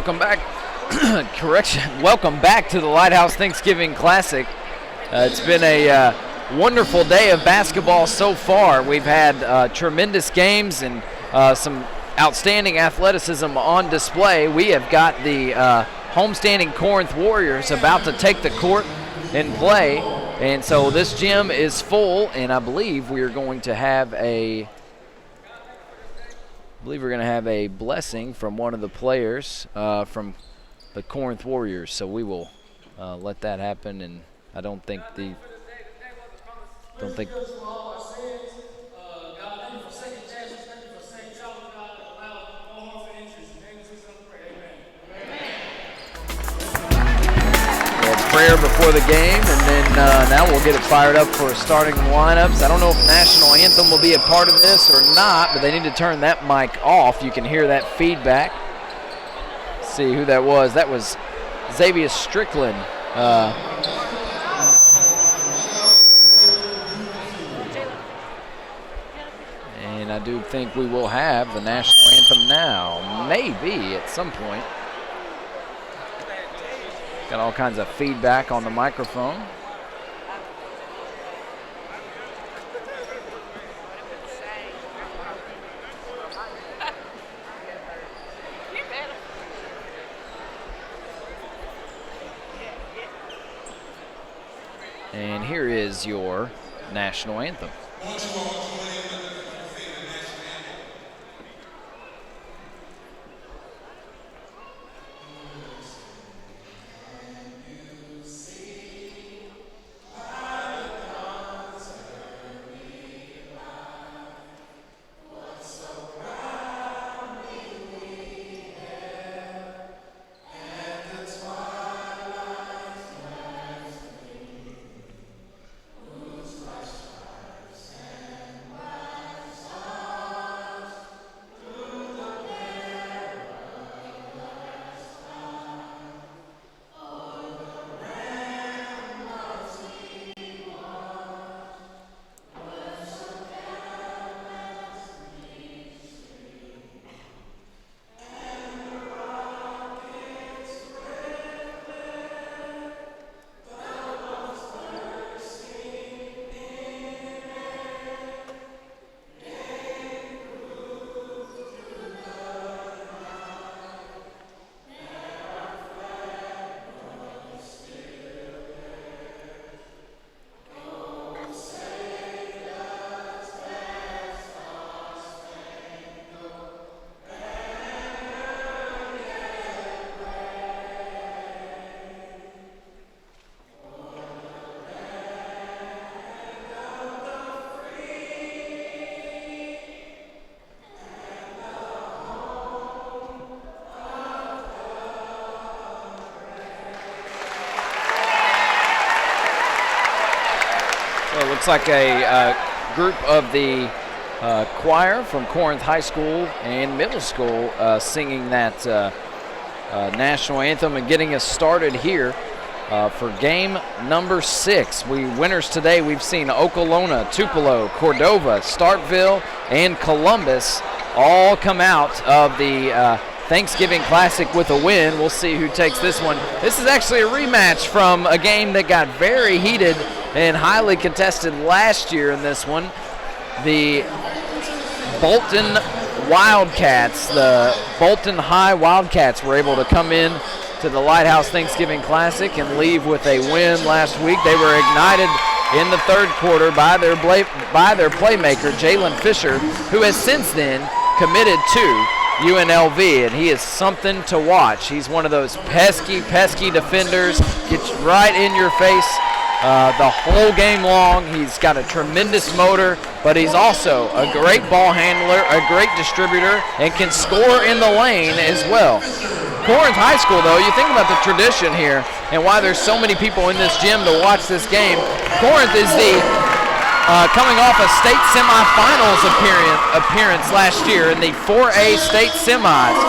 welcome back. Welcome back to the Lighthouse Thanksgiving Classic. It's been a wonderful day of basketball so far. We've had tremendous games and some outstanding athleticism on display. We have got the homestanding Corinth Warriors about to take the court and play. And so this gym is full, and I believe we are going to have a blessing from one of the players from the Corinth Warriors. So we will let that happen, and I don't think prayer before the game, and then now we'll get it fired up for starting lineups. I don't know if national anthem will be a part of this or not, but they need to turn that mic off. You can hear that feedback. Let's see who that was. That was Xavier Strickland. And I do think we will have the national anthem now, maybe at some point. Got all kinds of feedback on the microphone. And here is your national anthem. Looks like a group of the choir from Corinth High School and Middle School singing that national anthem and getting us started here for game number 6. Winners today, we've seen Okolona, Tupelo, Cordova, Starkville, and Columbus all come out of the Thanksgiving Classic with a win. We'll see who takes this one. This is actually a rematch from a game that got very heated and highly contested last year in this one. The Bolton Wildcats, the Bolton High Wildcats were able to come in to the Lighthouse Thanksgiving Classic and leave with a win last week. They were ignited in the third quarter by their playmaker, Jalen Fisher, who has since then committed to UNLV, and he is something to watch. He's one of those pesky defenders, gets right in your face the whole game long. He's got a tremendous motor, but he's also a great ball handler, a great distributor, and can score in the lane as well. Corinth High School, though, you think about the tradition here and why there's so many people in this gym to watch this game. Corinth is coming off a state semifinals appearance last year in the 4A state semis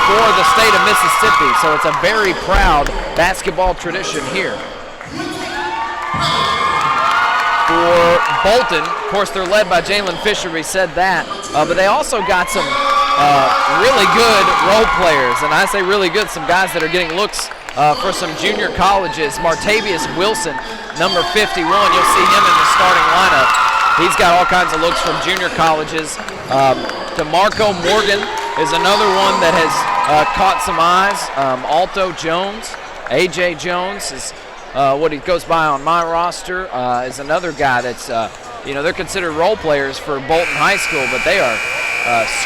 for the state of Mississippi. So it's a very proud basketball tradition here. For Bolton, of course, they're led by Jalen Fisher. We said that, but they also got some really good role players. And I say really good, some guys that are getting looks for some junior colleges. Martavius Wilson, number 51, you'll see him in the starting lineup. He's got all kinds of looks from junior colleges. DeMarco Morgan is another one that has caught some eyes. Alto Jones, A.J. Jones is what he goes by on my roster, is another guy that's, they're considered role players for Bolton High School, but they are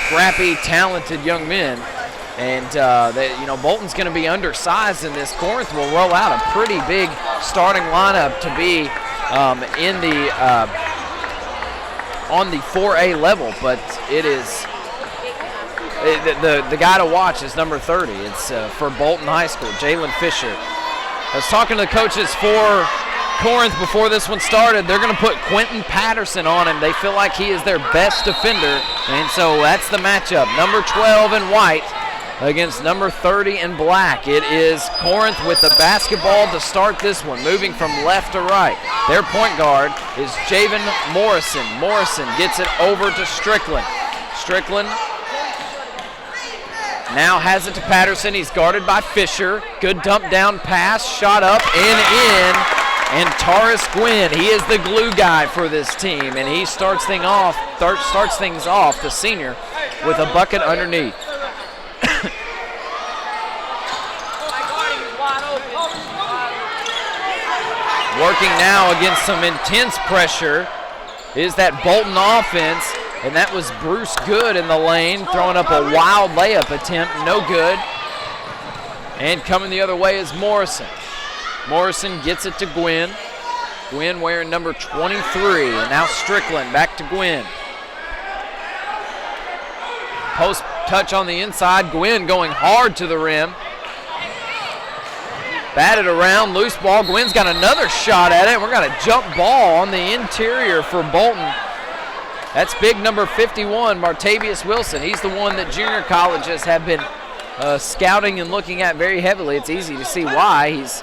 scrappy, talented young men. And, Bolton's going to be undersized in this. Corinth will roll out a pretty big starting lineup to be in the on the 4A level, but it is the guy to watch is number 30. It's for Bolton High School, Jalen Fisher. I was talking to the coaches for Corinth before this one started. They're going to put Quentin Patterson on him. They feel like he is their best defender, and so that's the matchup. Number 12 in white against number 30 in black. It is Corinth with the basketball to start this one, moving from left to right. Their point guard is Javen Morrison. Morrison gets it over to Strickland. Strickland now has it to Patterson. He's guarded by Fisher. Good dump down pass, shot up and in. And Taurus Gwynn, he is the glue guy for this team, and he starts things off, the senior, with a bucket underneath. Working now against some intense pressure is that Bolton offense, and that was Bruce Good in the lane, throwing up a wild layup attempt, no good. And coming the other way is Morrison. Morrison gets it to Gwynn. Gwynn wearing number 23, and now Strickland back to Gwynn. Post touch on the inside, Gwynn going hard to the rim. Batted around, loose ball. Gwynn's got another shot at it. We're going to jump ball on the interior for Bolton. That's big number 51, Martavius Wilson. He's the one that junior colleges have been scouting and looking at very heavily. It's easy to see why. He's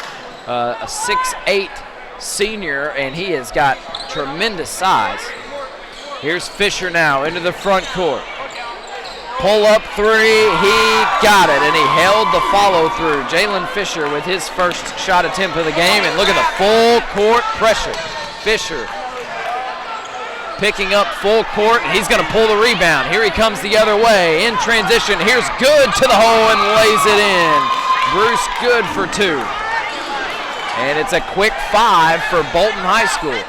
a 6'8" senior, and he has got tremendous size. Here's Fisher now into the front court. Pull up three, he got it, and he held the follow through. Jalen Fisher with his first shot attempt of the game, and look at the full court pressure. Fisher picking up full court, and he's going to pull the rebound. Here he comes the other way in transition. Here's Good to the hole and lays it in. Bruce Good for two. And it's a quick 5 for Bolton High School.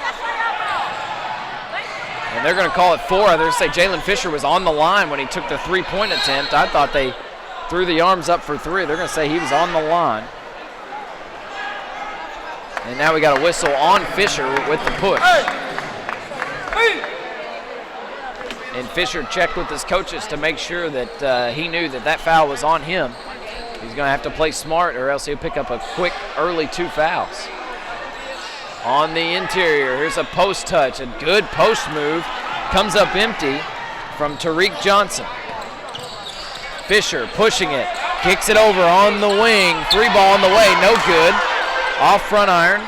And they're going to call it 4. They're going to say Jalen Fisher was on the line when he took the three-point attempt. I thought they threw the arms up for 3. They're going to say he was on the line. And now we got a whistle on Fisher with the push. And Fisher checked with his coaches to make sure that he knew that foul was on him. He's going to have to play smart, or else he'll pick up a quick early 2 fouls. On the interior, here's a post touch, a good post move. Comes up empty from Tariq Johnson. Fisher pushing it, kicks it over on the wing. 3 ball on the way, no good. Off front iron.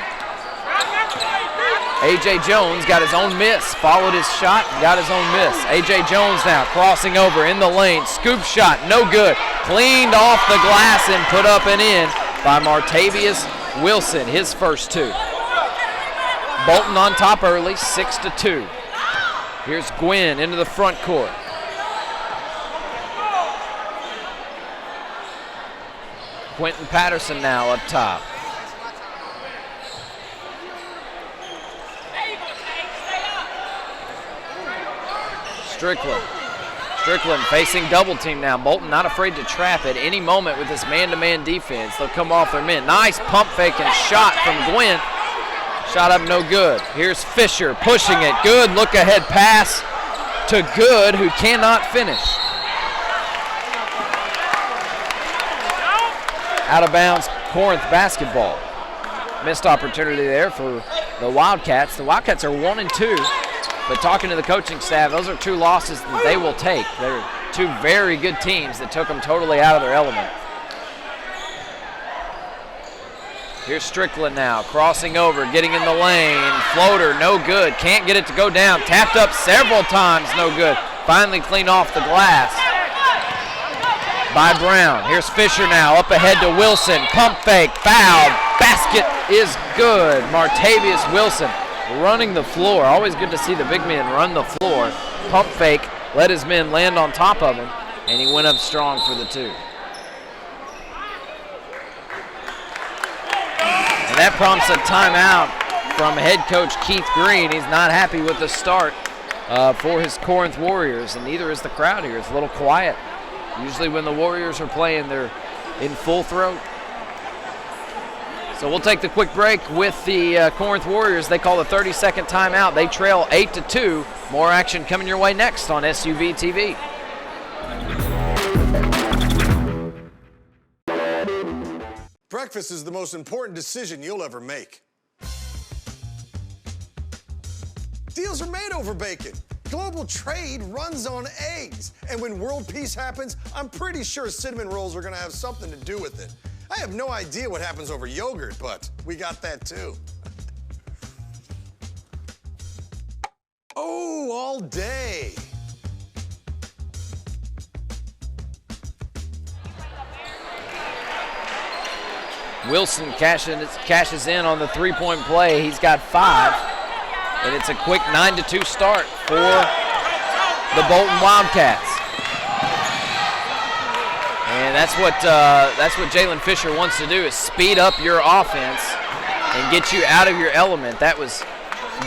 A.J. Jones got his own miss, followed his shot, and got his own miss. A.J. Jones now crossing over in the lane. Scoop shot, no good. Cleaned off the glass and put up and in by Martavius Wilson, his first 2. Bolton on top early, 6-2. Here's Gwynn into the front court. Quentin Patterson now up top. Strickland facing double team now. Bolton not afraid to trap at any moment with this man-to-man defense. They'll come off their men. Nice pump fake and shot from Gwynn. Shot up no good. Here's Fisher pushing it. Good look-ahead pass to Good, who cannot finish. Out of bounds, Corinth basketball. Missed opportunity there for the Wildcats. The Wildcats are 1-2, but talking to the coaching staff, those are 2 losses that they will take. They're 2 very good teams that took them totally out of their element. Here's Strickland now, crossing over, getting in the lane. Floater, no good. Can't get it to go down. Tapped up several times, no good. Finally cleaned off the glass. by Brown. Here's Fisher now, up ahead to Wilson. Pump fake, foul, basket is good. Martavius Wilson running the floor. Always good to see the big men run the floor. Pump fake, let his men land on top of him, and he went up strong for the 2. And that prompts a timeout from head coach Keith Green. He's not happy with the start for his Corinth Warriors, and neither is the crowd here. It's a little quiet. Usually when the Warriors are playing, they're in full throat. So we'll take the quick break with the Corinth Warriors. They call the 30-second timeout. They trail 8-2. More action coming your way next on SUVtv. Breakfast is the most important decision you'll ever make. Deals are made over bacon. Global trade runs on eggs. And when world peace happens, I'm pretty sure cinnamon rolls are gonna have something to do with it. I have no idea what happens over yogurt, but we got that too. Oh, all day. Wilson cashes in on the three-point play. He's got 5. And it's a quick 9-2 start for the Bolton Wildcats. And that's what Jalen Fisher wants to do, is speed up your offense and get you out of your element. That was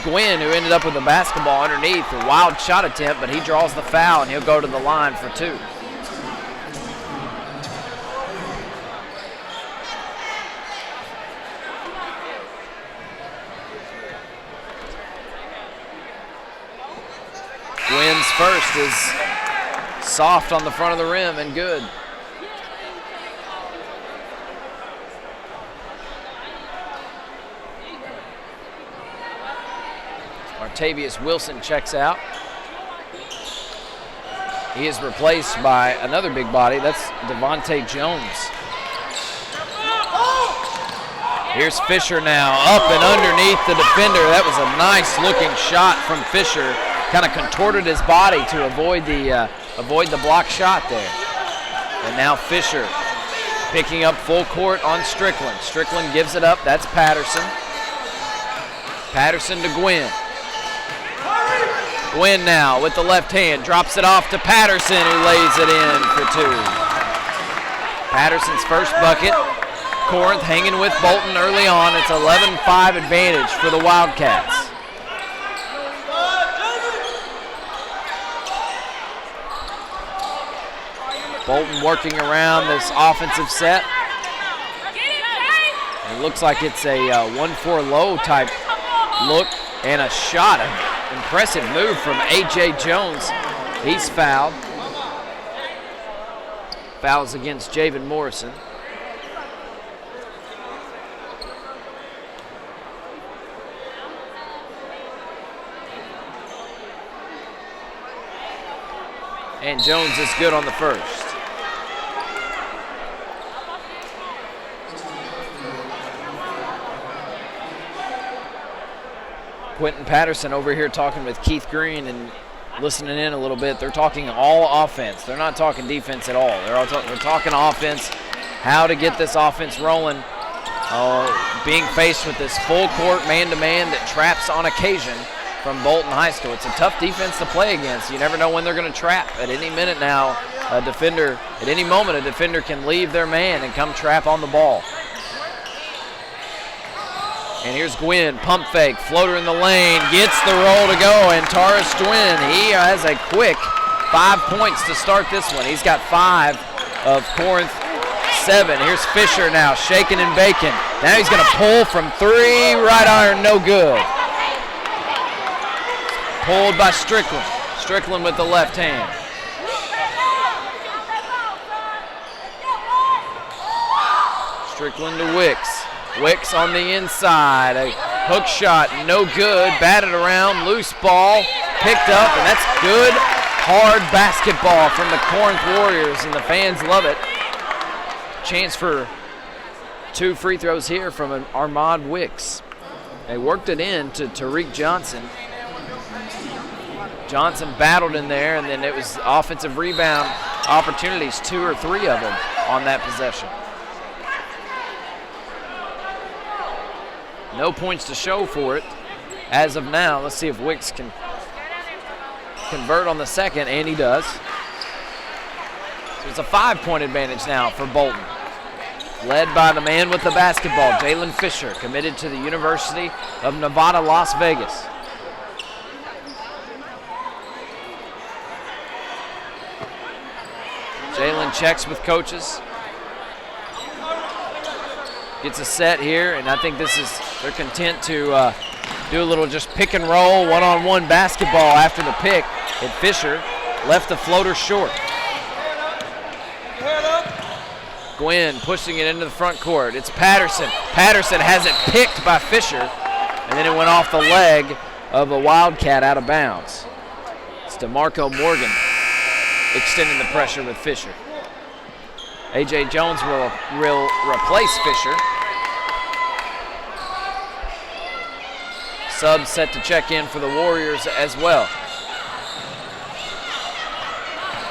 Gwynn who ended up with the basketball underneath. A wild shot attempt, but he draws the foul, and he'll go to the line for 2. Gwynn's first is soft on the front of the rim and good. Martavius Wilson checks out. He is replaced by another big body. That's Devontae Jones. Here's Fisher now, up and underneath the defender. That was a nice looking shot from Fisher. Kind of contorted his body to avoid the block shot there. And now Fisher picking up full court on Strickland. Strickland gives it up. That's Patterson. Patterson to Gwynn. Gwynn now with the left hand, drops it off to Patterson, who lays it in for 2. Patterson's first bucket. Corinth hanging with Bolton early on. It's 11-5 advantage for the Wildcats. Bolton working around this offensive set. It looks like it's a 1-4 low type look and a shot. An impressive move from A.J. Jones. He's fouled. Fouls against Javen Morrison. And Jones is good on the first. Quentin Patterson over here talking with Keith Green and listening in a little bit. They're talking all offense. They're not talking defense at all. They're talking offense, how to get this offense rolling. Being faced with this full court man-to-man that traps on occasion from Bolton High School. It's a tough defense to play against. You never know when they're going to trap. At any minute now, at any moment, a defender can leave their man and come trap on the ball. And here's Gwynn, pump fake, floater in the lane, gets the roll to go, and Taurus Gwynn, he has a quick 5 points to start this one. He's got 5 of Corinth 7. Here's Fisher now, shaking and baking. Now he's going to pull from 3, right iron, no good. Pulled by Strickland. Strickland with the left hand. Strickland to Wicks. Wicks on the inside. A hook shot, no good. Batted around, loose ball, picked up, and that's good, hard basketball from the Corinth Warriors, and the fans love it. Chance for 2 free throws here from Armand Wicks. They worked it in to Tariq Johnson. Johnson battled in there, and then it was offensive rebound opportunities, 2 or 3 of them on that possession. No points to show for it as of now. Let's see if Wicks can convert on the second, and he does. So it's a 5-point advantage now for Bolton. Led by the man with the basketball, Jalen Fisher, committed to the University of Nevada, Las Vegas. Jalen checks with coaches. Gets a set here, and I think they're content to do a little just pick and roll, one-on-one basketball after the pick. And Fisher left the floater short. Gwynn pushing it into the front court. It's Patterson. Patterson has it picked by Fisher, and then it went off the leg of a Wildcat out of bounds. It's DeMarco Morgan extending the pressure with Fisher. A.J. Jones will replace Fisher. Sub set to check in for the Warriors as well.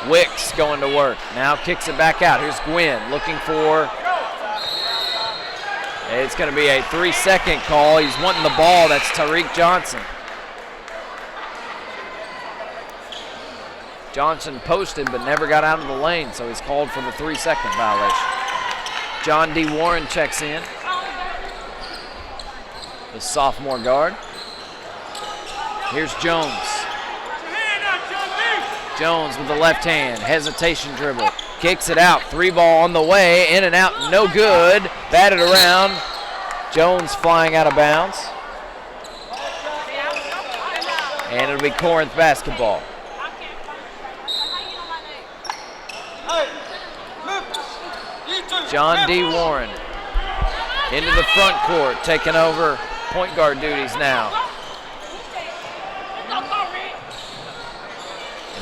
Wicks going to work. Now kicks it back out. Here's Gwynn looking for. It's going to be a 3-second call. He's wanting the ball. That's Tariq Johnson. Johnson posted but never got out of the lane, so he's called for the 3-second violation. John D. Warren checks in. The sophomore guard. Here's Jones. Jones with the left hand, hesitation dribble, kicks it out, 3-ball on the way, in and out, no good, batted around. Jones flying out of bounds. And it'll be Corinth basketball. John D. Warren into the front court, taking over point guard duties now.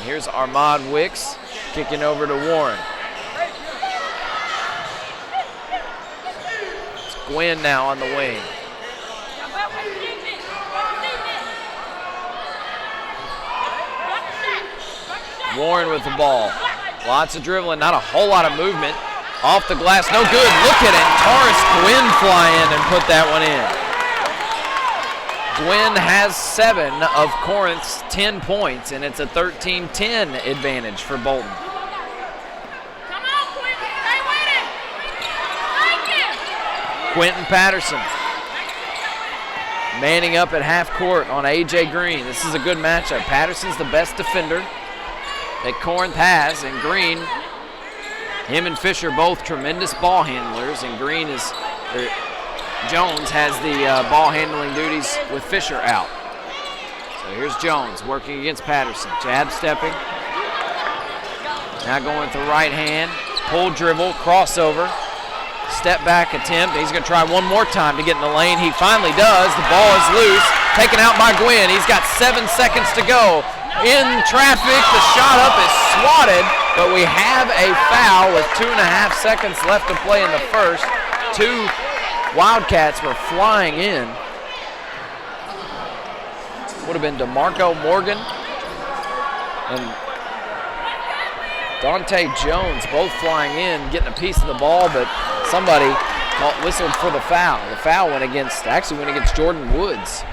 Here's Armand Wicks kicking over to Warren. It's Gwynn now on the wing. Warren with the ball. Lots of dribbling, not a whole lot of movement. Off the glass, no good. Look at it. Taurus Gwynn fly in and put that one in. Gwynn has 7 of Corinth's 10 points, and it's a 13-10 advantage for Bolton. Quentin Patterson manning up at half court on A.J. Green. This is a good matchup. Patterson's the best defender that Corinth has, and Green, him and Fisher both tremendous ball handlers, and Jones has the ball handling duties with Fisher out. So here's Jones working against Patterson. Jab stepping. Now going with the right hand. Pull dribble, crossover. Step back attempt. He's going to try one more time to get in the lane. He finally does. The ball is loose. Taken out by Gwynn. He's got 7 seconds to go. In traffic, the shot up is swatted, but we have a foul with 2.5 seconds left to play in the first. 2 Wildcats were flying in. Would have been DeMarco Morgan and Dante Jones both flying in, getting a piece of the ball, but somebody whistled for the foul. The foul went against Jordan Woods.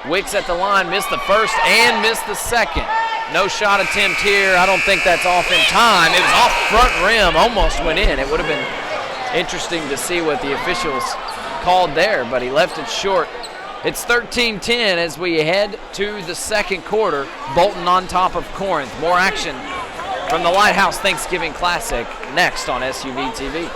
Wicks at the line, missed the first and missed the second. No shot attempt here. I don't think that's off in time. It was off front rim, almost went in. It would have been interesting to see what the officials called there, but he left it short. It's 13-10 as we head to the second quarter. Bolton on top of Corinth. More action from the Lighthouse Thanksgiving Classic next on SUVtv.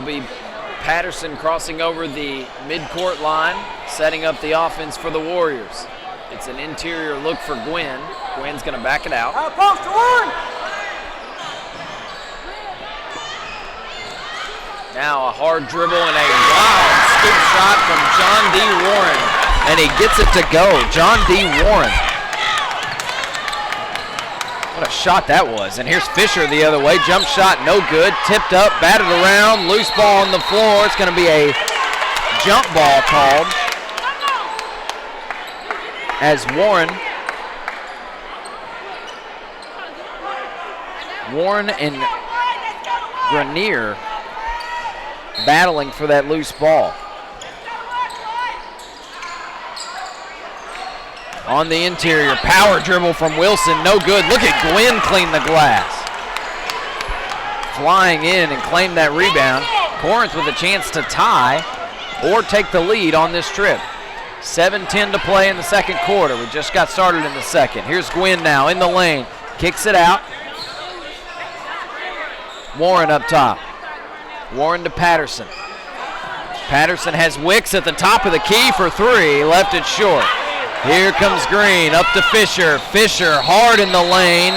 It'll be Patterson crossing over the midcourt line, setting up the offense for the Warriors. It's an interior look for Gwynn. Gwynn's going to back it out. Post one. Now a hard dribble and a wild scoop shot from John D. Warren. And he gets it to go. John D. Warren. What a shot that was. And here's Fisher the other way. Jump shot, no good. Tipped up, batted around, loose ball on the floor. It's going to be a jump ball called. As Warren and Grenier battling for that loose ball. On the interior, power dribble from Wilson, no good. Look at Gwynn clean the glass. Flying in and claim that rebound. Corinth with a chance to tie or take the lead on this trip. 7:10 to play in the second quarter. We just got started in the second. Here's Gwynn now in the lane. Kicks it out. Warren up top. Warren to Patterson. Patterson has Wicks at the top of the key for three. Left it short. Here comes Green up to Fisher. Fisher hard in the lane.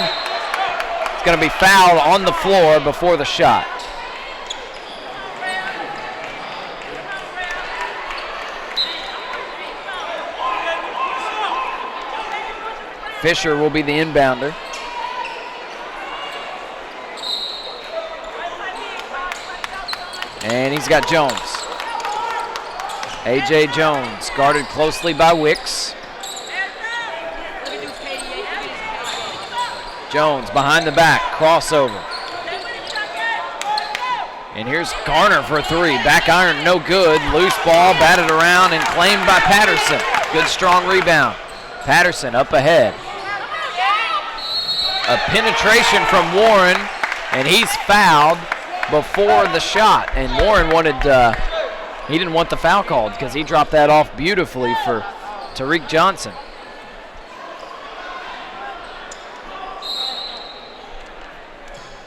It's going to be fouled on the floor before the shot. Fisher will be the inbounder. And he's got Jones. A.J. Jones guarded closely by Wicks. Jones behind the back, crossover. And here's Garner for three. Back iron, no good. Loose ball, batted around and claimed by Patterson. Good strong rebound. Patterson up ahead. A penetration from Warren, and he's fouled before the shot. And Warren he didn't want the foul called because he dropped that off beautifully for Tariq Johnson.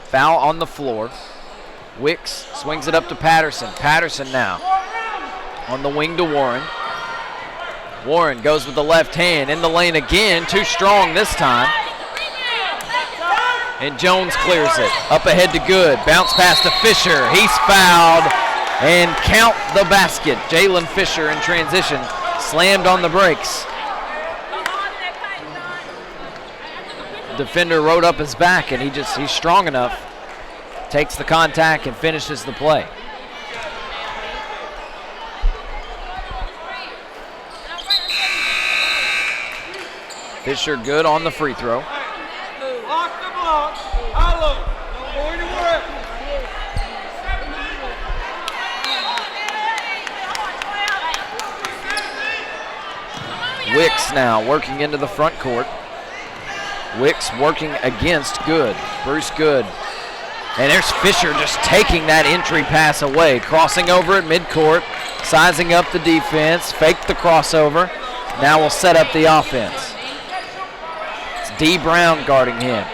Foul on the floor. Wicks swings it up to Patterson. Patterson now on the wing to Warren. Warren goes with the left hand in the lane again. Too strong this time. And Jones clears it. Up ahead to Good. Bounce pass to Fisher. He's fouled. And count the basket. Jalen Fisher in transition. Slammed on the brakes. Defender rode up his back, and he's strong enough. Takes the contact and finishes the play. Fisher good on the free throw. Wicks now working into the front court. Wicks working against Good. Bruce Good. And there's Fisher just taking that entry pass away. Crossing over at midcourt. Sizing up the defense. Faked the crossover. Now we'll set up the offense. It's D. Brown guarding him.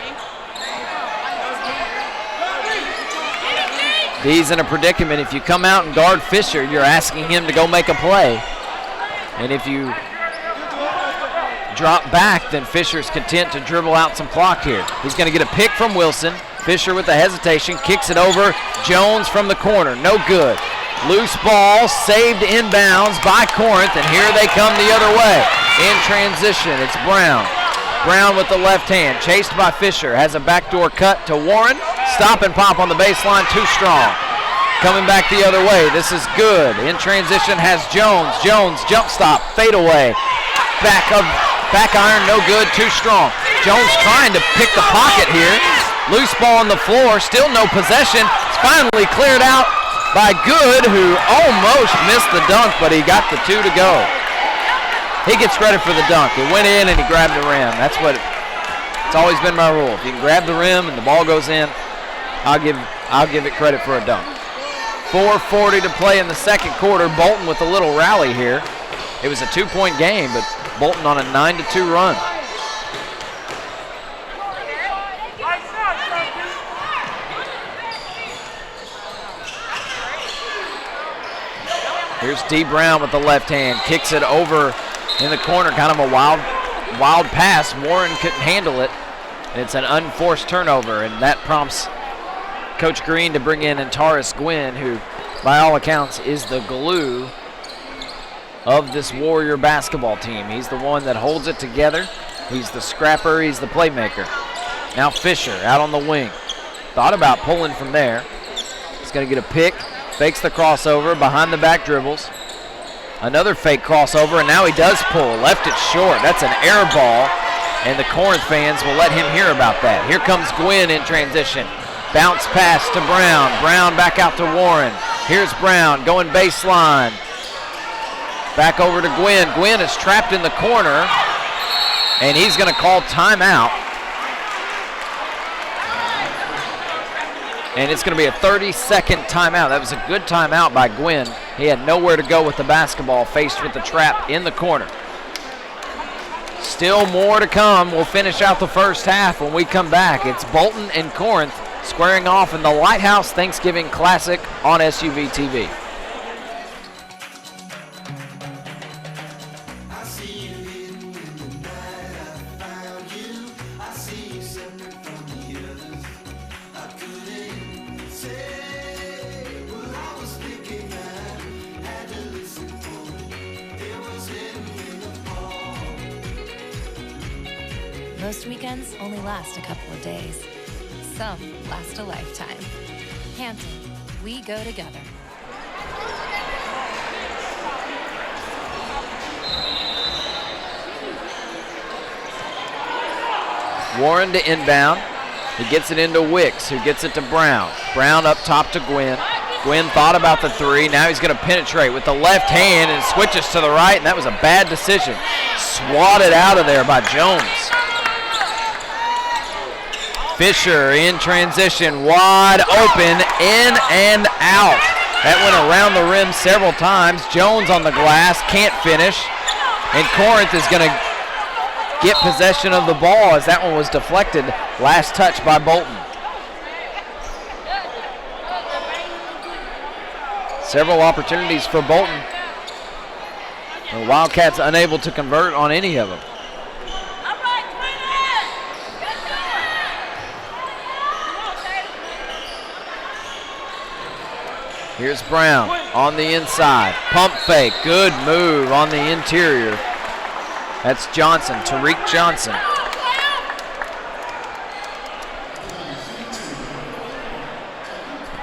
D's in a predicament. If you come out and guard Fisher, you're asking him to go make a play. And if you drop back, then Fisher's content to dribble out some clock here. He's going to get a pick from Wilson. Fisher with the hesitation, kicks it over. Jones from the corner, no good. Loose ball, saved inbounds by Corinth, and here they come the other way. In transition, it's Brown. Brown with the left hand, chased by Fisher, has a backdoor cut to Warren. Stop and pop on the baseline, too strong. Coming back the other way, this is Good. In transition has Jones. Jones, jump stop, fade away. Back iron, no good, too strong. Jones trying to pick the pocket here. Loose ball on the floor, still no possession. It's finally cleared out by Good, who almost missed the dunk, but he got the two to go. He gets credit for the dunk. It went in and he grabbed the rim. It's always been my rule. If you can grab the rim and the ball goes in, I'll give it credit for a dunk. 4:40 to play in the second quarter. Bolton with a little rally here. It was a 2-point game, but Bolton on a 9-2 run. Here's D. Brown with the left hand, kicks it over in the corner, kind of a wild pass. Warren couldn't handle it. It's an unforced turnover, and that prompts Coach Green to bring in Antares Gwynn, who by all accounts is the glue of this Warrior basketball team. He's the one that holds it together. He's the scrapper, he's the playmaker. Now Fisher out on the wing. Thought about pulling from there. He's gonna get a pick, fakes the crossover, behind the back dribbles. Another fake crossover, and now he does pull, left it short. That's an air ball, and the Corinth fans will let him hear about that. Here comes Gwynn in transition. Bounce pass to Brown. Brown back out to Warren. Here's Brown going baseline. Back over to Gwynn. Gwynn is trapped in the corner, and he's going to call timeout. And it's going to be a 30-second timeout. That was a good timeout by Gwynn. He had nowhere to go with the basketball, faced with the trap in the corner. Still more to come. We'll finish out the first half when we come back. It's Bolton and Corinth squaring off in the Lighthouse Thanksgiving Classic on SUVtv. Most weekends only last a couple of days. Some last a lifetime. Hampton, we go together. Warren to inbound. He gets it into Wicks, who gets it to Brown. Brown up top to Gwynn. Gwynn thought about the three. Now he's going to penetrate with the left hand and switches to the right, and that was a bad decision. Swatted out of there by Jones. Fisher in transition, wide open, in and out. That went around the rim several times. Jones on the glass, can't finish. And Corinth is going to get possession of the ball as that one was deflected. Last touch by Bolton. Several opportunities for Bolton. The Wildcats unable to convert on any of them. Here's Brown on the inside. Pump fake. Good move on the interior. That's Johnson, Tariq Johnson.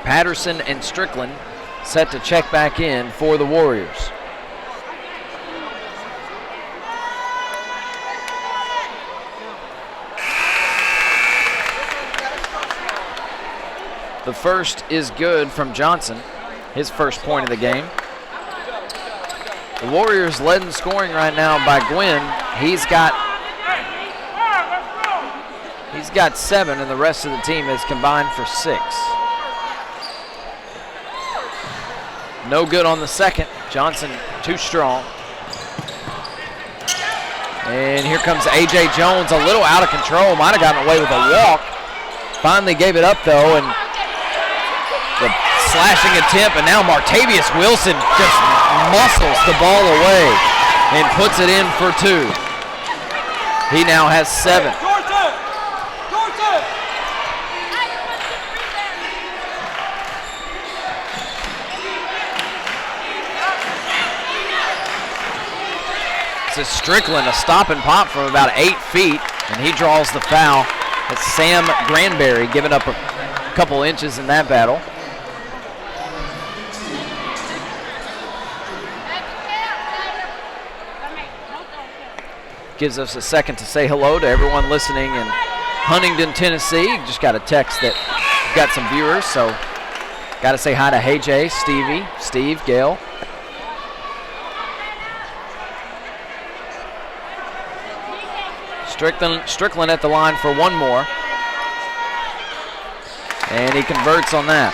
Patterson and Strickland set to check back in for the Warriors. The first is good from Johnson, his first point of the game. The Warriors led in scoring right now by Gwynn. He's got 7, and the rest of the team has combined for 6. No good on the second. Johnson too strong. And here comes A.J. Jones, a little out of control. Might have gotten away with a walk. Finally gave it up, though, and the slashing attempt, and now Martavius Wilson just muscles the ball away and puts it in for 2. He now has 7. This is Strickland, a stop and pop from about 8 feet, and he draws the foul. It's Sam Granberry giving up a couple inches in that battle. Gives us a second to say hello to everyone listening in Huntington, Tennessee. Just got a text that we've got some viewers, so got to say hi to Hey Jay, Stevie, Steve, Gail. Strickland at the line for one more. And he converts on that.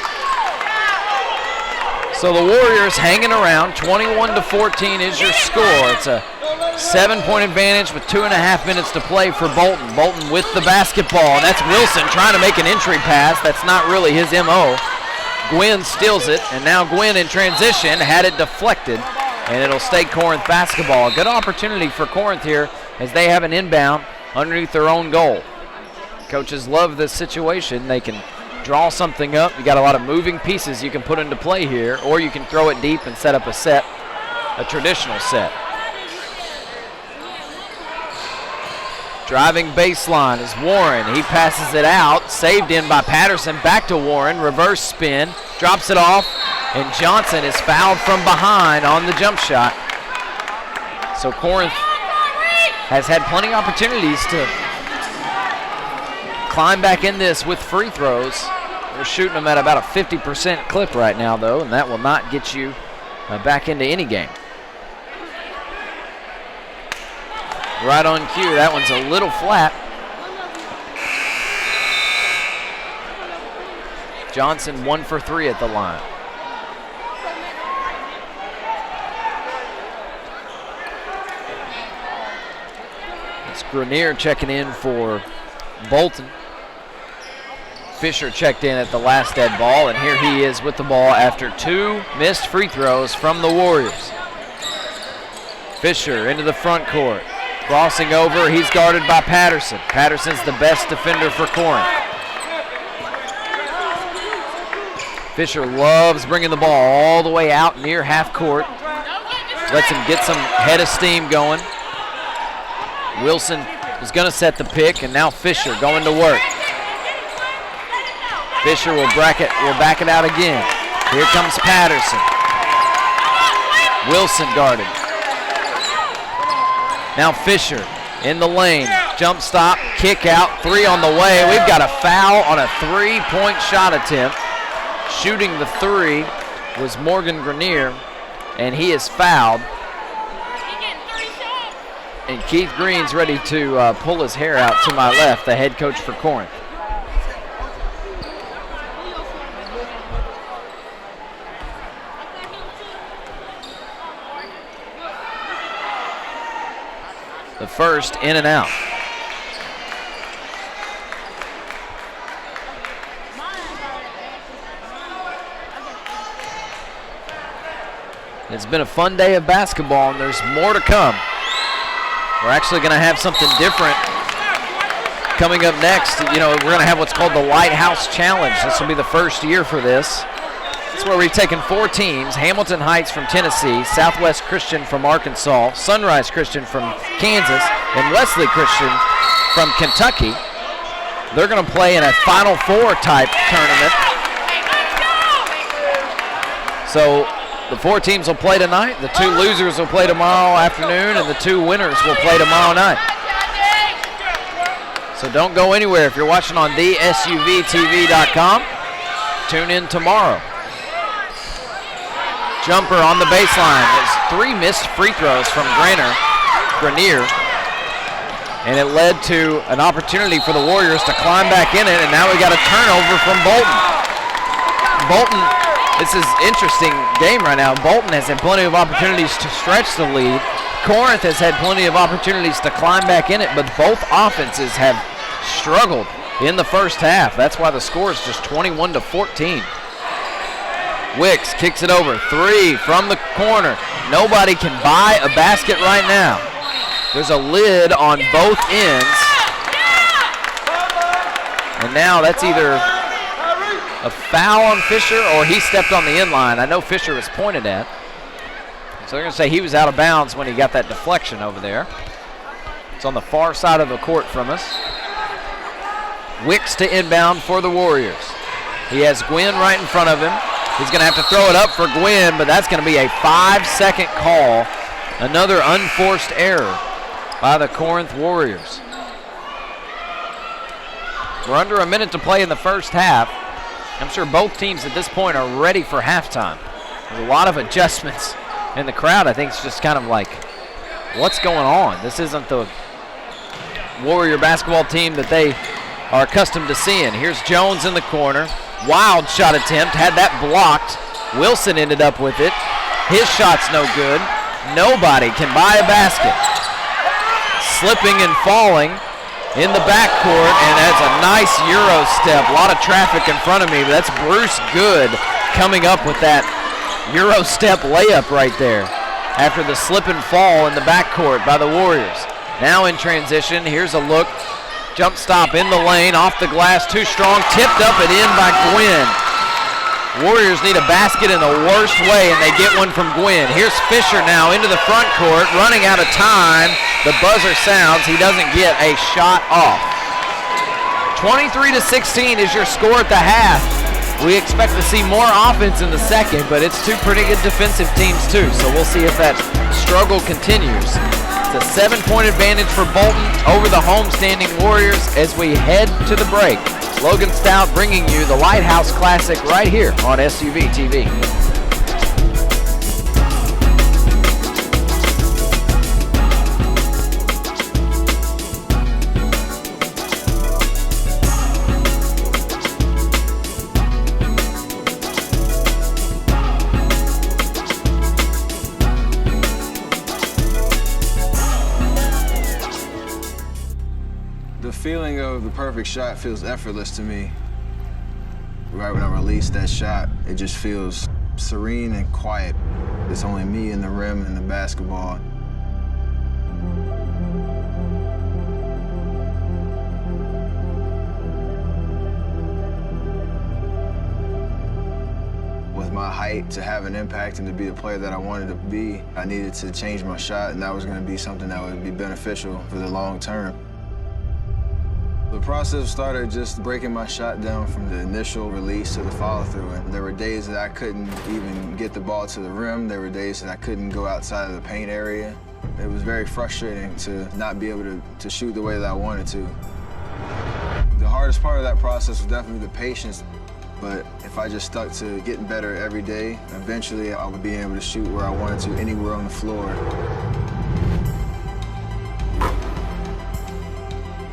So the Warriors hanging around. 21-14 is your score. It's a 7-point advantage with 2.5 minutes to play for Bolton. Bolton with the basketball, and that's Wilson trying to make an entry pass. That's not really his MO. Gwynn steals it, and now Gwynn in transition had it deflected, and it'll stay Corinth basketball. A good opportunity for Corinth here as they have an inbound underneath their own goal. Coaches love this situation. They can draw something up. You got a lot of moving pieces you can put into play here, or you can throw it deep and set up a set, a traditional set. Driving baseline is Warren. He passes it out, saved in by Patterson. Back to Warren, reverse spin, drops it off, and Johnson is fouled from behind on the jump shot. So Corinth has had plenty of opportunities to climb back in this with free throws. They're shooting them at about a 50% clip right now, though, and that will not get you back into any game. Right on cue. That one's a little flat. Johnson 1 for 3 at the line. It's Grenier checking in for Bolton. Fisher checked in at the last dead ball, and here he is with the ball after 2 missed free throws from the Warriors. Fisher into the front court. Crossing over, he's guarded by Patterson. Patterson's the best defender for Corinth. Fisher loves bringing the ball all the way out near half court. Lets him get some head of steam going. Wilson is going to set the pick, and now Fisher going to work. Fisher will back it out again. Here comes Patterson. Wilson guarded. Now Fisher in the lane, jump stop, kick out, 3 on the way. We've got a foul on a 3-point shot attempt. Shooting the 3 was Morgan Grenier, and he is fouled. And Keith Green's ready to pull his hair out to my left, the head coach for Corinth. The first in and out. It's been a fun day of basketball, and there's more to come. We're actually going to have something different coming up next. You know, we're going to have what's called the Lighthouse Challenge. This will be the first year for this. It's where we've taken 4 teams, Hamilton Heights from Tennessee, Southwest Christian from Arkansas, Sunrise Christian from Kansas, and Wesley Christian from Kentucky. They're going to play in a Final Four type tournament. So the 4 teams will play tonight, the 2 losers will play tomorrow afternoon, and the 2 winners will play tomorrow night. So don't go anywhere. If you're watching on the SUVtv.com, tune in tomorrow. Jumper on the baseline. There's 3 missed free throws from Grenier. And it led to an opportunity for the Warriors to climb back in it, and now we got a turnover from Bolton. Bolton, this is an interesting game right now. Bolton has had plenty of opportunities to stretch the lead. Corinth has had plenty of opportunities to climb back in it, but both offenses have struggled in the first half. That's why the score is just 21-14. Wicks kicks it over, 3 from the corner. Nobody can buy a basket right now. There's a lid on both ends. And now that's either a foul on Fisher or he stepped on the inline. I know Fisher was pointed at. So they're going to say he was out of bounds when he got that deflection over there. It's on the far side of the court from us. Wicks to inbound for the Warriors. He has Gwynn right in front of him. He's going to have to throw it up for Gwynn, but that's going to be a 5-second call. Another unforced error by the Corinth Warriors. We're under a minute to play in the first half. I'm sure both teams at this point are ready for halftime. There's a lot of adjustments in the crowd. I think it's just kind of like, what's going on? This isn't the Warrior basketball team that they are accustomed to seeing. Here's Jones in the corner. Wild shot attempt, had that blocked. Wilson ended up with it. His shot's no good. Nobody can buy a basket. Slipping and falling in the backcourt, and that's a nice Euro step. A lot of traffic in front of me, but that's Bruce Good coming up with that Euro step layup right there after the slip and fall in the backcourt by the Warriors. Now in transition, here's a look. Jump stop in the lane, off the glass, too strong, tipped up and in by Gwynn. Warriors need a basket in the worst way, and they get one from Gwynn. Here's Fisher now into the front court, running out of time. The buzzer sounds. He doesn't get a shot off. 23-16 is your score at the half. We expect to see more offense in the second, but it's two pretty good defensive teams too, so we'll see if that struggle continues. It's a 7-point advantage for Bolton over the home-standing Warriors as we head to the break. Logan Stout bringing you the Lighthouse Classic right here on SUVtv. The feeling of the perfect shot feels effortless to me. Right when I release that shot, it just feels serene and quiet. It's only me and the rim and the basketball. With my height, to have an impact and to be the player that I wanted to be, I needed to change my shot, and that was going to be something that would be beneficial for the long term. The process started just breaking my shot down from the initial release to the follow-through. And there were days that I couldn't even get the ball to the rim. There were days that I couldn't go outside of the paint area. It was very frustrating to not be able to shoot the way that I wanted to. The hardest part of that process was definitely the patience. But if I just stuck to getting better every day, eventually I would be able to shoot where I wanted to, anywhere on the floor.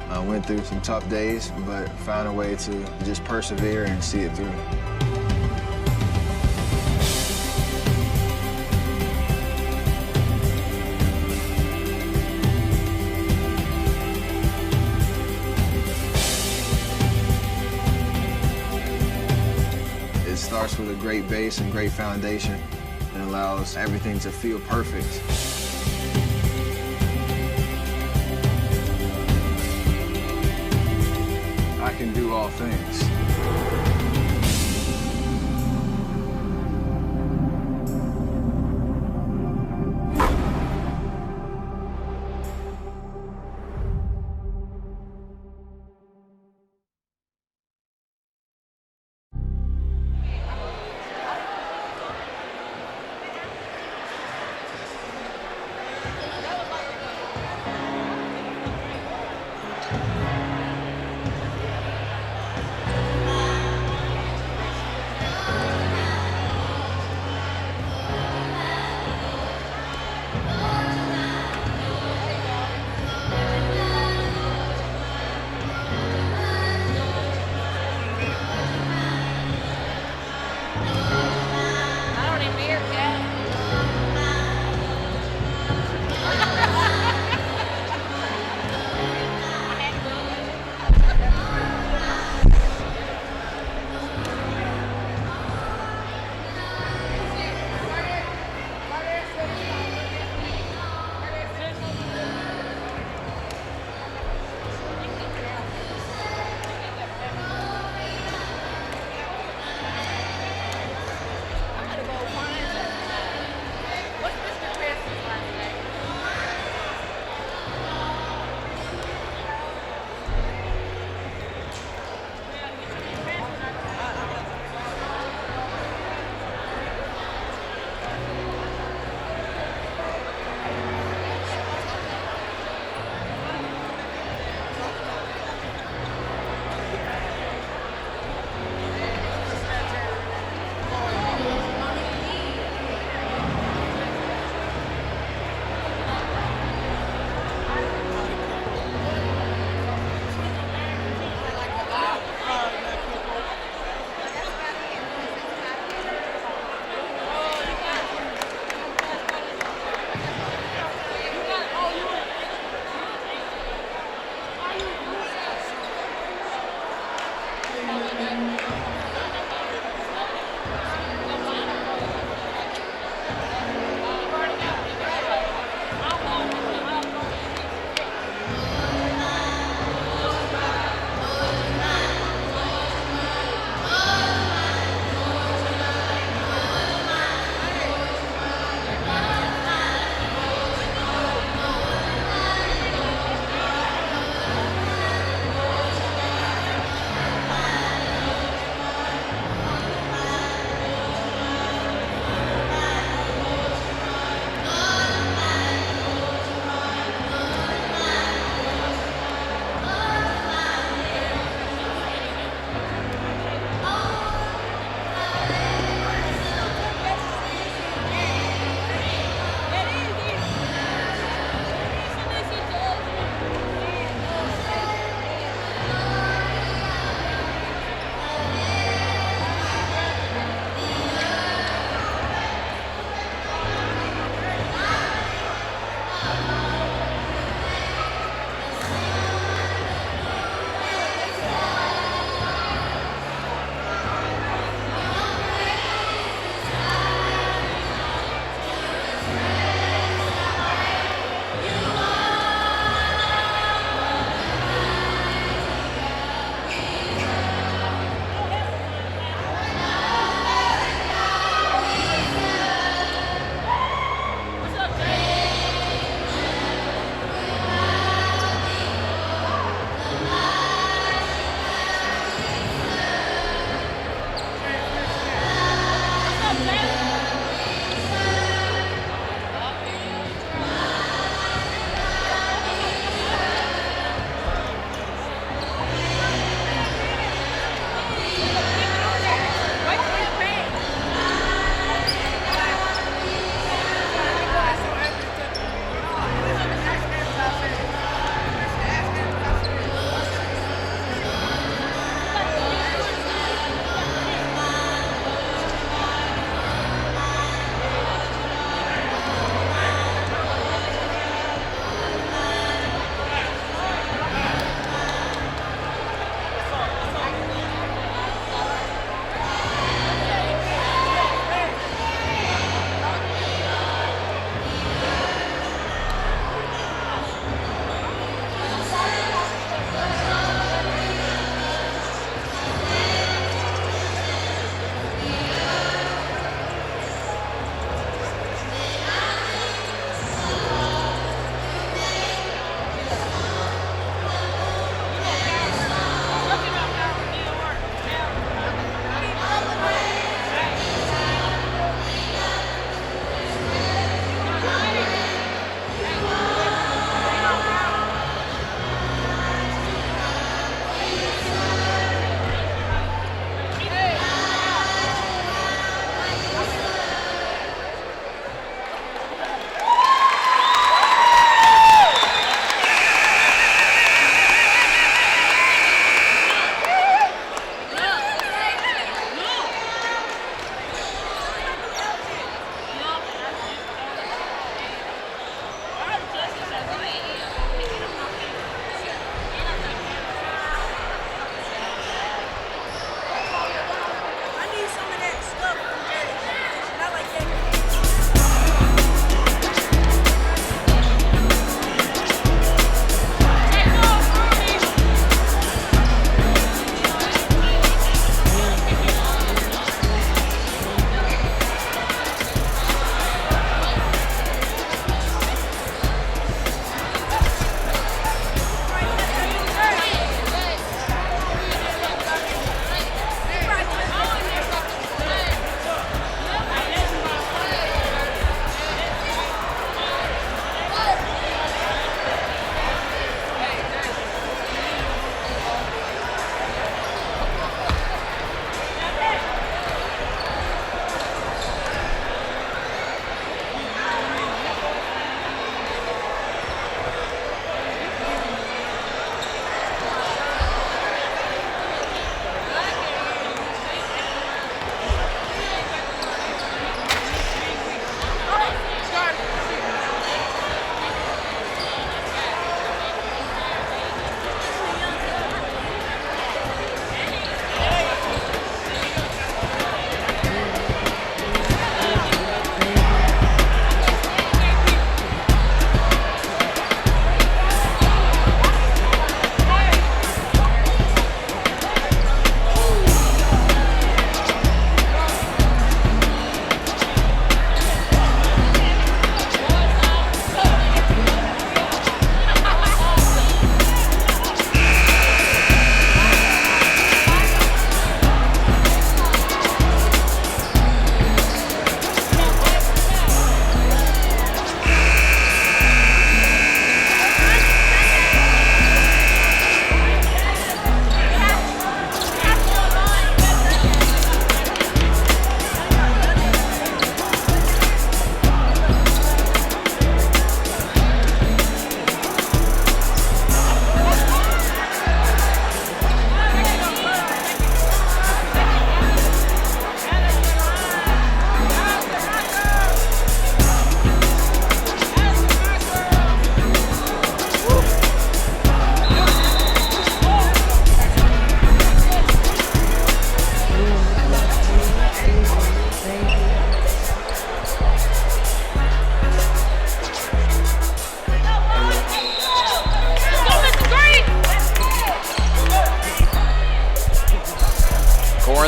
I went through some tough days, but found a way to just persevere and see it through. It starts with a great base and great foundation. It allows everything to feel perfect. I can do all things.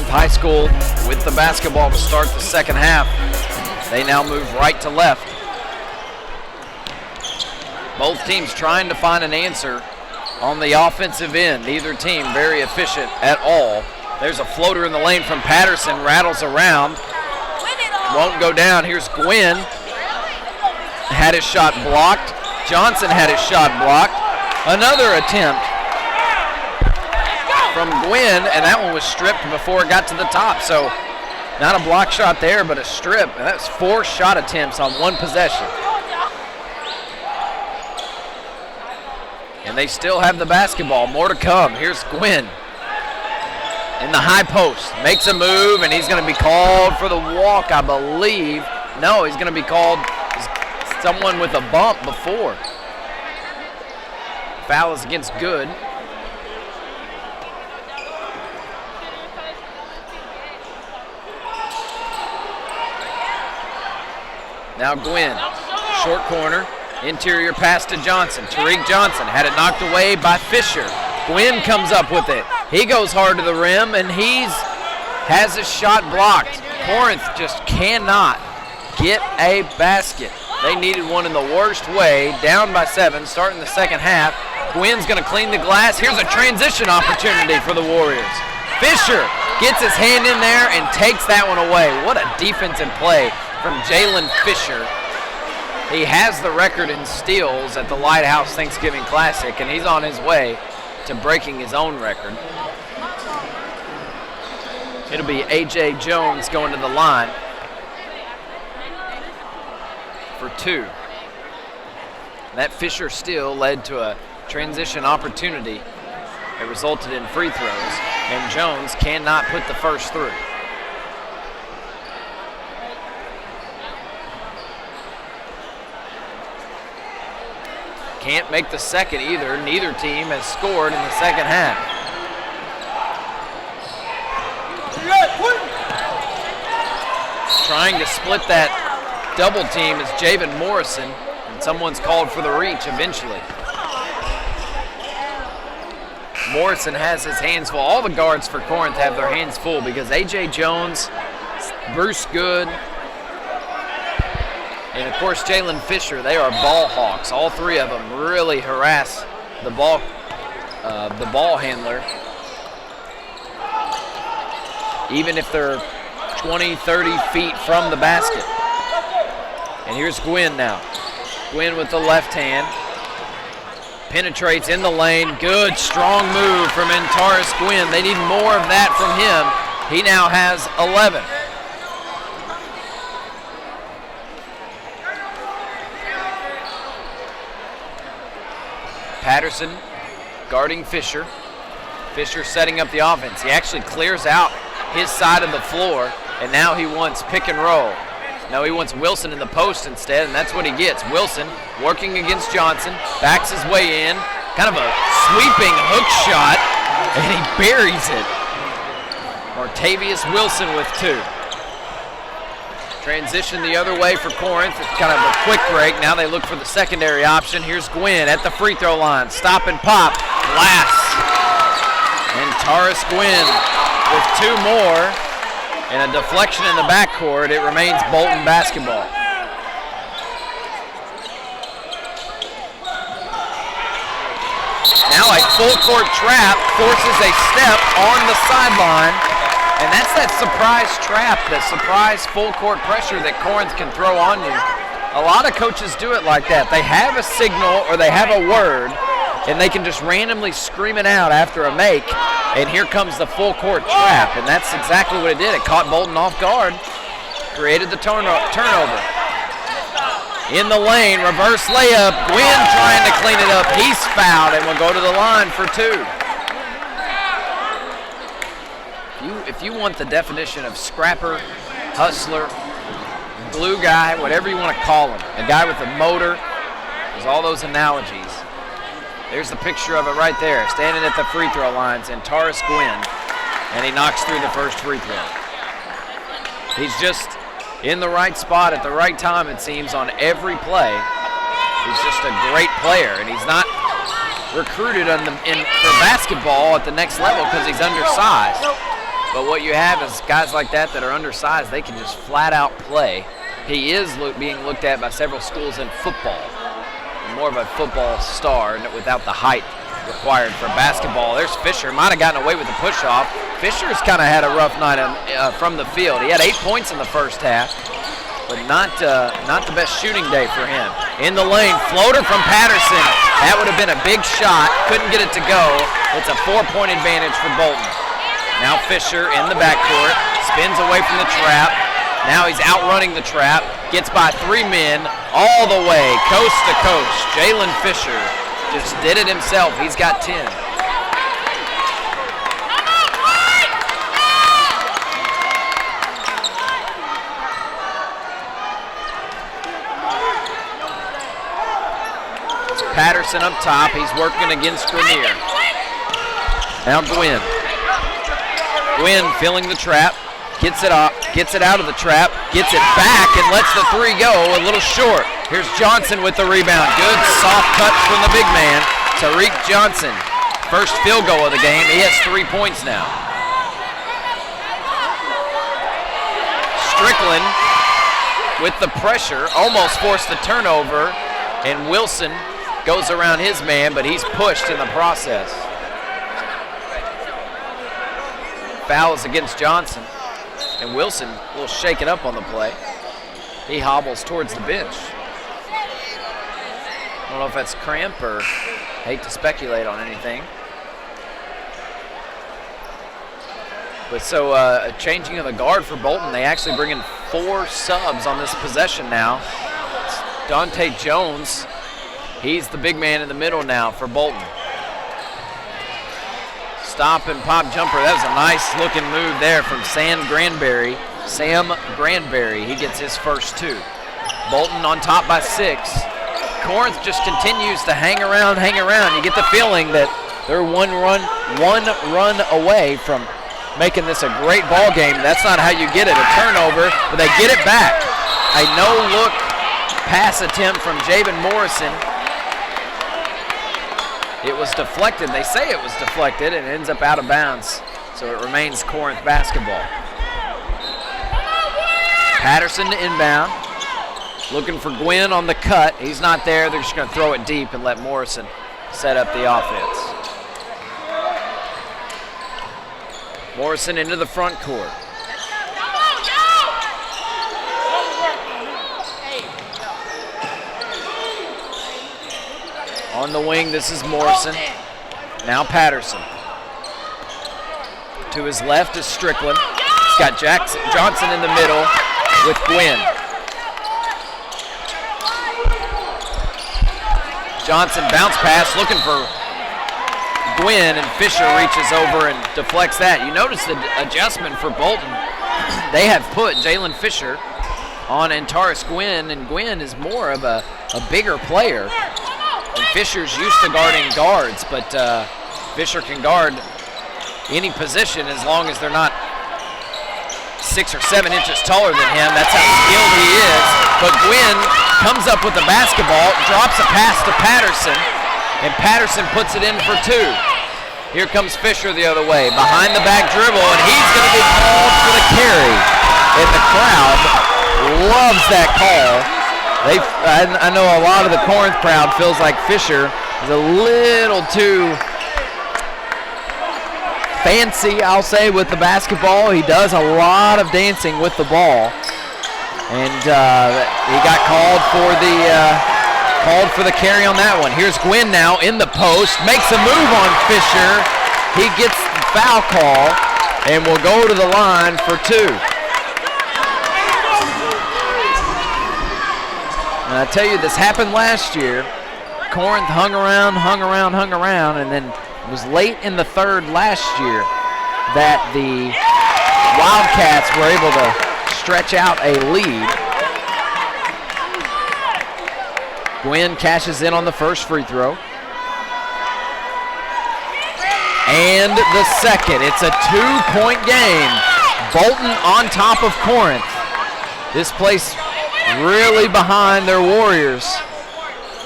Corinth High School with the basketball to start the second half. They now move right to left. Both teams trying to find an answer on the offensive end. Neither team very efficient at all. There's a floater in the lane from Patterson, rattles around. Won't go down. Here's Gwynn. Had his shot blocked. Johnson had his shot blocked. Another attempt from Gwynn, and that one was stripped before it got to the top. So not a block shot there, but a strip. And that's 4 shot attempts on one possession. And they still have the basketball. More to come. Here's Gwynn in the high post. Makes a move, and he's going to be called for the walk, I believe. No, he's going to be called someone with a bump before. Foul is against Good. Now Gwynn, short corner, interior pass to Johnson. Tariq Johnson had it knocked away by Fisher. Gwynn comes up with it. He goes hard to the rim, and has his shot blocked. Corinth just cannot get a basket. They needed one in the worst way, down by 7, starting the second half. Gwynn's going to clean the glass. Here's a transition opportunity for the Warriors. Fisher gets his hand in there and takes that one away. What a defensive play from Jalen Fisher. He has the record in steals at the Lighthouse Thanksgiving Classic, and he's on his way to breaking his own record. It'll be A.J. Jones going to the line for 2. That Fisher steal led to a transition opportunity that resulted in free throws, and Jones cannot put the first through. Can't make the second either. Neither team has scored in the second half. Trying to split that double team is Javen Morrison, and someone's called for the reach eventually. Morrison has his hands full. All the guards for Corinth have their hands full because A.J. Jones, Bruce Good, and of course Jalen Fisher, they are ball hawks. All 3 of them really harass the ball handler, even if they're 20, 30 feet from the basket. And here's Gwynn now. Gwynn with the left hand. Penetrates in the lane. Good, strong move from Antares Gwynn. They need more of that from him. He now has 11. Patterson guarding Fisher. Fisher setting up the offense. He actually clears out his side of the floor, and now he wants pick and roll. No, he wants Wilson in the post instead, and that's what he gets. Wilson working against Johnson, backs his way in, kind of a sweeping hook shot, and he buries it. Martavius Wilson with 2. Transition the other way for Corinth. It's kind of a quick break. Now they look for the secondary option. Here's Gwynn at the free throw line. Stop and pop. Glass. And Taurus Gwynn with 2 more. And a deflection in the backcourt. It remains Bolton basketball. Now a full court trap forces a step on the sideline. And that's that surprise trap, that surprise full court pressure that Corinth can throw on you. A lot of coaches do it like that. They have a signal or they have a word, and they can just randomly scream it out after a make. And here comes the full court trap, and that's exactly what it did. It caught Bolton off guard, created the turnover. In the lane, reverse layup. Gwynn trying to clean it up. He's fouled and will go to the line for 2. If you want the definition of scrapper, hustler, glue guy, whatever you want to call him, a guy with a motor, there's all those analogies. There's the picture of it right there, standing at the free throw lines, and Taurus Gwynn, and he knocks through the first free throw. He's just in the right spot at the right time, it seems, on every play. He's just a great player, and he's not recruited for basketball at the next level because he's undersized. But what you have is guys like that are undersized. They can just flat out play. He is being looked at by several schools in football. More of a football star without the height required for basketball. There's Fisher. Might have gotten away with the push-off. Fisher's kind of had a rough night from the field. He had 8 points in the first half, but not the best shooting day for him. In the lane, floater from Patterson. That would have been a big shot. Couldn't get it to go. It's a 4-point advantage for Bolton. Now Fisher in the backcourt, spins away from the trap. Now he's outrunning the trap, gets by 3 men all the way, coast to coast. Jalen Fisher just did it himself. He's got 10. Patterson up top. He's working against Grenier. Now Gwynn. Gwynn filling the trap. Gets it out of the trap, gets it back, and lets the 3 go a little short. Here's Johnson with the rebound. Good soft cut from the big man. Tariq Johnson, first field goal of the game. He has 3 points now. Strickland with the pressure, almost forced the turnover, and Wilson goes around his man, but he's pushed in the process. Fouls against Johnson. And Wilson a little shaken up on the play. He hobbles towards the bench. I don't know if that's cramp or hate to speculate on anything. But so changing of the guard for Bolton, they actually bring in 4 subs on this possession now. It's Dante Jones. He's the big man in the middle now for Bolton. Stop and pop jumper. That was a nice looking move there from Sam Granberry. He gets his first 2. Bolton on top by 6. Corinth just continues to hang around. You get the feeling that they're one run away from making this a great ball game. That's not how you get it, a turnover, but they get it back. A no-look pass attempt from Javen Morrison. It was deflected. They say it was deflected and it ends up out of bounds. So it remains Corinth basketball. Patterson to inbound. Looking for Gwynn on the cut. He's not there. They're just going to throw it deep and let Morrison set up the offense. Morrison into the front court. On the wing, this is Morrison. Now Patterson. To his left is Strickland. He's got Johnson in the middle with Gwynn. Johnson bounce pass looking for Gwynn, and Fisher reaches over and deflects that. You notice the adjustment for Bolton. They have put Jalen Fisher on Antares Gwynn, and Gwynn is more of a bigger player. And Fisher's used to guarding guards, but Fisher can guard any position as long as they're not 6 or 7 inches taller than him. That's how skilled he is. But Gwynn comes up with the basketball, drops a pass to Patterson, and Patterson puts it in for 2. Here comes Fisher the other way, behind the back dribble, and he's going to be called for the carry. And the crowd loves that call. I know a lot of the Corinth crowd feels like Fisher is a little too fancy, I'll say, with the basketball. He does a lot of dancing with the ball, and he got called for the carry on that one. Here's Gwynn now in the post, makes a move on Fisher. He gets the foul call and will go to the line for 2. And I tell you, this happened last year. Corinth hung around, and then it was late in the 3rd last year that the Wildcats were able to stretch out a lead. Gwynn cashes in on the first free throw. And the second. It's a 2-point game. Bolton on top of Corinth. This place really behind their Warriors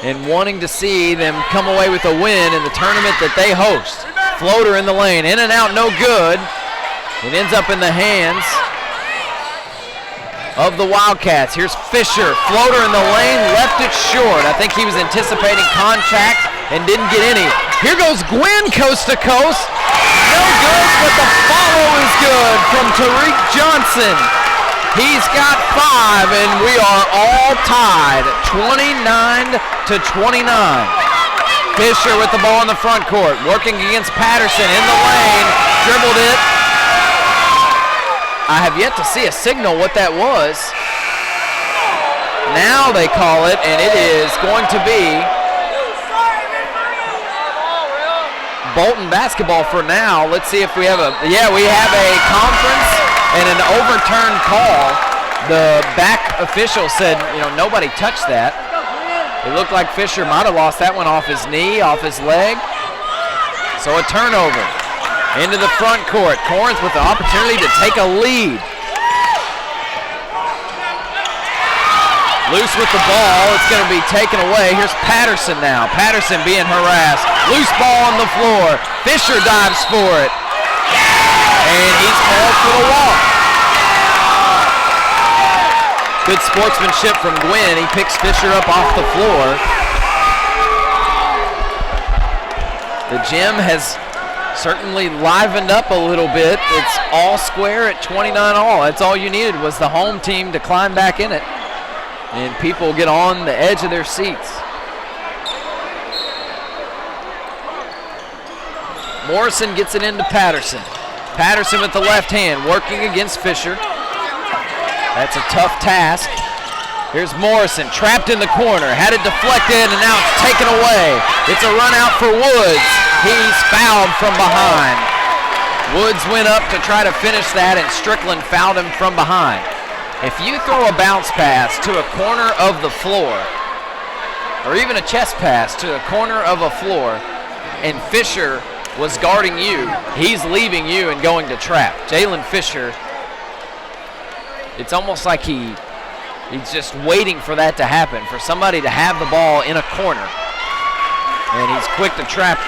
and wanting to see them come away with a win in the tournament that they host. Floater in the lane, in and out, no good. It ends up in the hands of the Wildcats. Here's Fisher, floater in the lane, left it short. I think he was anticipating contact and didn't get any. Here goes Gwynn coast to coast. No good, but the follow is good from Tariq Johnson. He's got 5, and we are all tied, 29-29. Fisher with the ball in the front court, working against Patterson in the lane, dribbled it. I have yet to see a signal what that was. Now they call it, and it is going to be Bolton basketball for now. Let's see if we have we have a conference and an overturned call. The back official said, nobody touched that. It looked like Fisher might have lost that one off his knee, off his leg. So a turnover. Into the front court. Corinth with the opportunity to take a lead. Loose with the ball. It's going to be taken away. Here's Patterson now. Patterson being harassed. Loose ball on the floor. Fisher dives for it. And he's called for the walk. Good sportsmanship from Gwynn. He picks Fisher up off the floor. The gym has certainly livened up a little bit. It's all square at 29 all. That's all you needed was the home team to climb back in it. And people get on the edge of their seats. Morrison gets it into Patterson. Patterson with the left hand, working against Fisher. That's a tough task. Here's Morrison, trapped in the corner, had it deflected, and now it's taken away. It's a run out for Woods. He's fouled from behind. Woods went up to try to finish that, and Strickland fouled him from behind. If you throw a bounce pass to a corner of the floor, or even a chest pass to a corner of a floor, and Fisher was guarding you, he's leaving you and going to trap. Jalen Fisher, it's almost like he's just waiting for that to happen, for somebody to have the ball in a corner. And he's quick to trap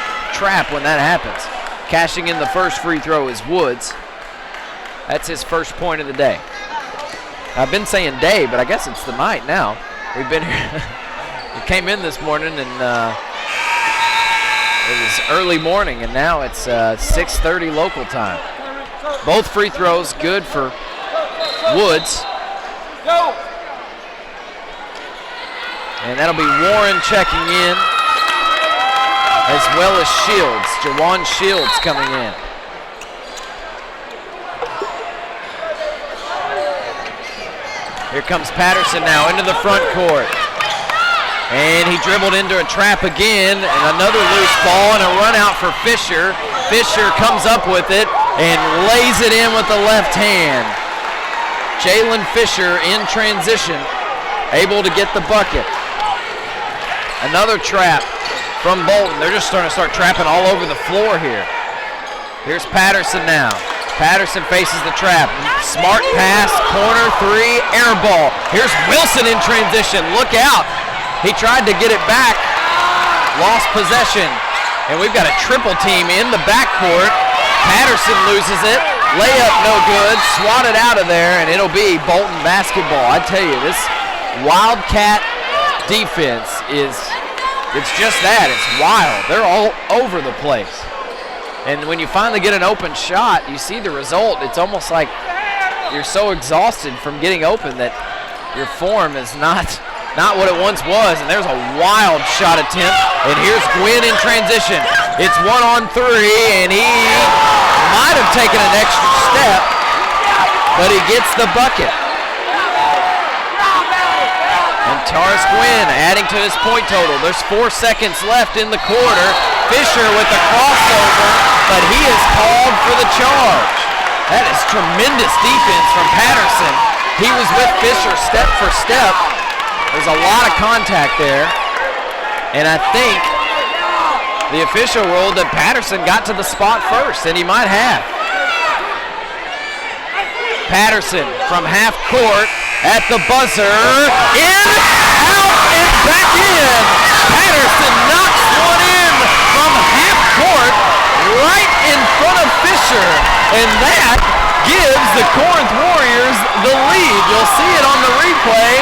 when that happens. Cashing in the first free throw is Woods. That's his first point of the day. I've been saying day, but I guess it's the night now. We've been here. We came in this morning and it was early morning, and now it's 6:30 local time. Both free throws good for Woods. And that'll be Warren checking in, as well as Shields. Jawan Shields coming in. Here comes Patterson now into the front court. And he dribbled into a trap again, and another loose ball and a run out for Fisher. Fisher comes up with it and lays it in with the left hand. Jalen Fisher in transition, able to get the bucket. Another trap from Bolton. They're just starting to start trapping all over the floor here. Here's Patterson now. Patterson faces the trap. Smart pass, corner three, air ball. Here's Wilson in transition. Look out. He tried to get it back. Lost possession. And we've got a triple team in the backcourt. Patterson loses it. Layup no good. Swatted out of there, and it'll be Bolton basketball. I tell you, this Wildcat defense it's just that. It's wild. They're all over the place. And when you finally get an open shot, you see the result. It's almost like you're so exhausted from getting open that your form is not what it once was. And there's a wild shot attempt. And here's Gwynn in transition. It's 1-on-3, and he might have taken an extra step, but he gets the bucket. And Taurus Gwynn adding to his point total. There's 4 seconds left in the quarter. Fisher with the crossover, but he is called for the charge. That is tremendous defense from Patterson. He was with Fisher step for step. There's a lot of contact there. And I think the official ruled that Patterson got to the spot first, and he might have. Patterson from half court at the buzzer. In, out, and back in. Patterson knocks one in from half court right in front of Fisher. And that gives the Corinth Warriors the lead. You'll see it on the replay.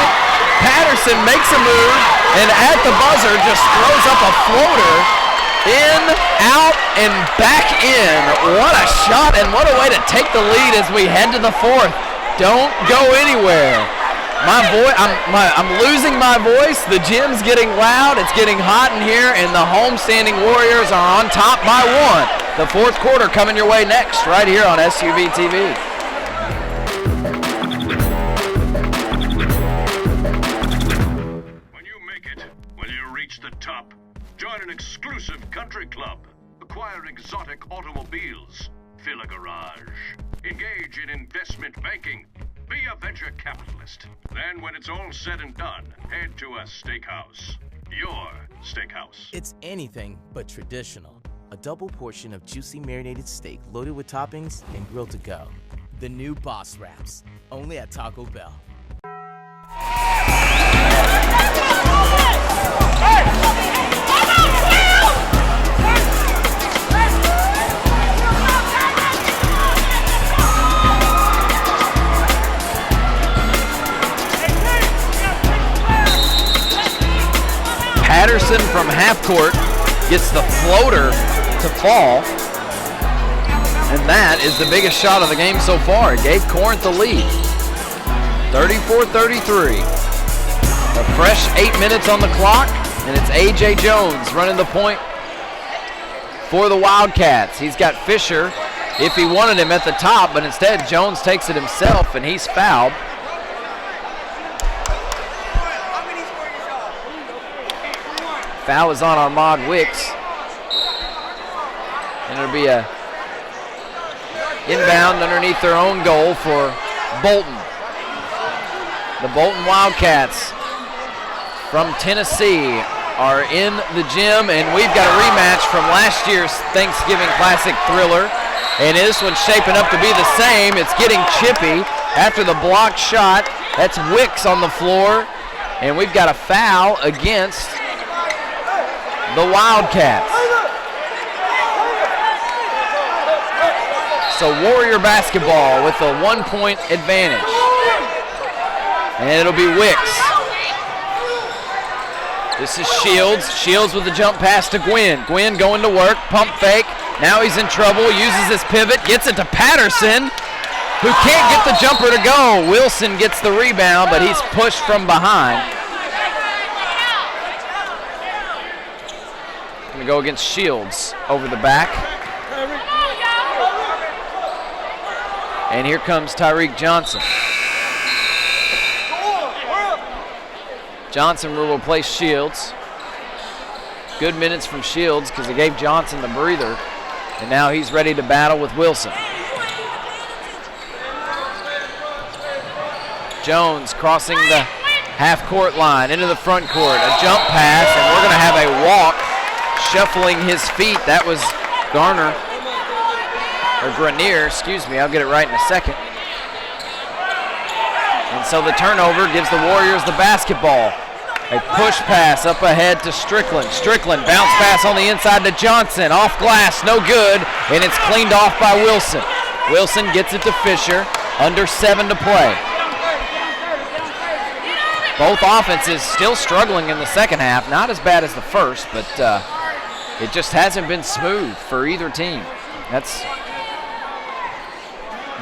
Patterson makes a move, and at the buzzer just throws up a floater. In, out, and back in. What a shot, and what a way to take the lead as we head to the fourth. Don't go anywhere. I'm losing my voice. The gym's getting loud. It's getting hot in here, and the homestanding Warriors are on top by 1. The fourth quarter coming your way next, right here on SUVtv. When you make it, when you reach the top, join an exclusive country club, acquire exotic automobiles, fill a garage, engage in investment banking, be a venture capitalist. Then when it's all said and done, head to a steakhouse. Your steakhouse. It's anything but traditional. A double portion of juicy marinated steak loaded with toppings and grilled to go. The new Boss Wraps, only at Taco Bell. Patterson from half court gets the floater to fall, and that is the biggest shot of the game so far. It gave Corinth the lead, 34-33. A fresh 8 minutes on the clock, and it's A.J. Jones running the point for the Wildcats. He's got Fisher if he wanted him at the top, but instead Jones takes it himself, and he's fouled. Foul is on Ahmad Wicks. And it'll be a inbound underneath their own goal for Bolton. The Bolton Wildcats from Tennessee are in the gym, and we've got a rematch from last year's Thanksgiving Classic thriller. And this one's shaping up to be the same. It's getting chippy after the blocked shot. That's Wicks on the floor. And we've got a foul against the Wildcats. So Warrior basketball with a 1-point advantage. And it'll be Wicks. This is Shields. Shields with the jump pass to Gwynn. Gwynn going to work, pump fake. Now he's in trouble, uses his pivot, gets it to Patterson, who can't get the jumper to go. Wilson gets the rebound, but he's pushed from behind. Gonna go against Shields over the back. And here comes Tyreek Johnson. Johnson will replace Shields. Good minutes from Shields because he gave Johnson the breather. And now he's ready to battle with Wilson. Jones crossing the half-court line into the front court. A jump pass, and we're going to have a walk, shuffling his feet. That was Grenier, excuse me. I'll get it right in a second. And so the turnover gives the Warriors the basketball. A push pass up ahead to Strickland. Strickland bounce pass on the inside to Johnson. Off glass, no good, and it's cleaned off by Wilson. Wilson gets it to Fisher. Under 7 to play. Both offenses still struggling in the second half. Not as bad as the first, but it just hasn't been smooth for either team. That's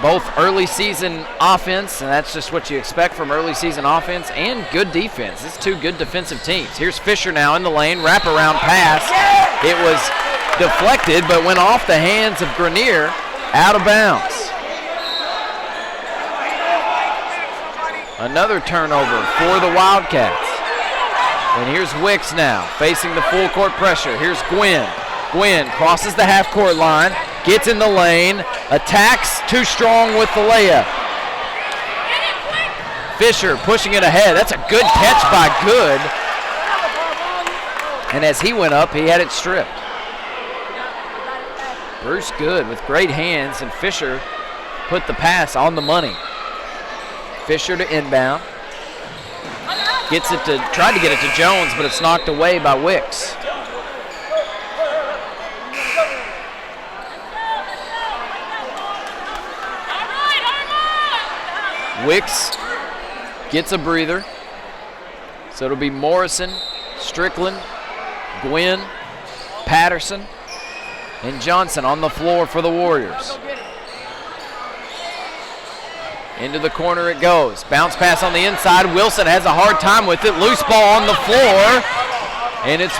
both early season offense, and that's just what you expect from early season offense, and good defense. It's two good defensive teams. Here's Fisher now in the lane, wraparound pass. It was deflected, but went off the hands of Grenier, out of bounds. Another turnover for the Wildcats. And here's Wicks now, facing the full court pressure. Here's Gwynn. Gwynn crosses the half-court line, gets in the lane, attacks, too strong with the layup. Fisher pushing it ahead. That's a good catch by Good. And as he went up, he had it stripped. Bruce Good with great hands, and Fisher put the pass on the money. Fisher to inbound. Tried to get it to Jones, but it's knocked away by Wicks. Wicks gets a breather. So it'll be Morrison, Strickland, Gwynn, Patterson, and Johnson on the floor for the Warriors. Into the corner it goes. Bounce pass on the inside. Wilson has a hard time with it. Loose ball on the floor. And it's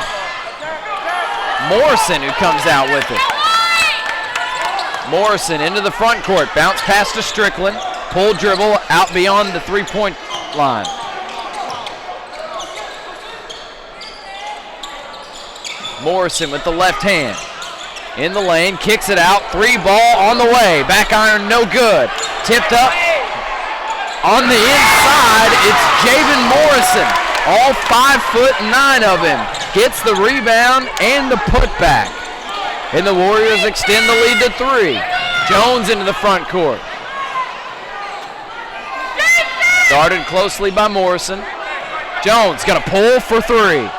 Morrison who comes out with it. Morrison into the front court. Bounce pass to Strickland. Pull dribble out beyond the three-point line. Morrison with the left hand. In the lane, kicks it out. Three ball on the way. Back iron, no good. Tipped up. On the inside, it's Javen Morrison. All 5'9" of him. Gets the rebound and the putback. And the Warriors extend the lead to 3. Jones into the front court. Guarded closely by Morrison. Jones gonna pull for 3.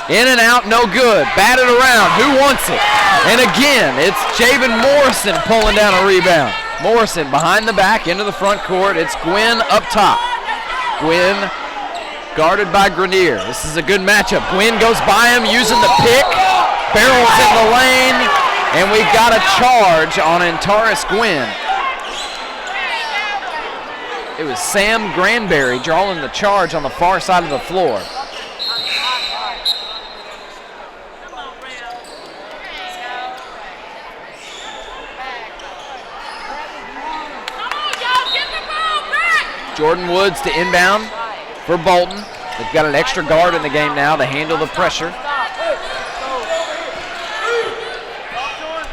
In and out, no good. Batted around, who wants it? And again, it's Javen Morrison pulling down a rebound. Morrison behind the back, into the front court. It's Gwynn up top. Gwynn guarded by Grenier. This is a good matchup. Gwynn goes by him using the pick. Barrels in the lane, and we've got a charge on Antares Gwynn. It was Sam Granberry drawing the charge on the far side of the floor. Jordan Woods to inbound for Bolton. They've got an extra guard in the game now to handle the pressure.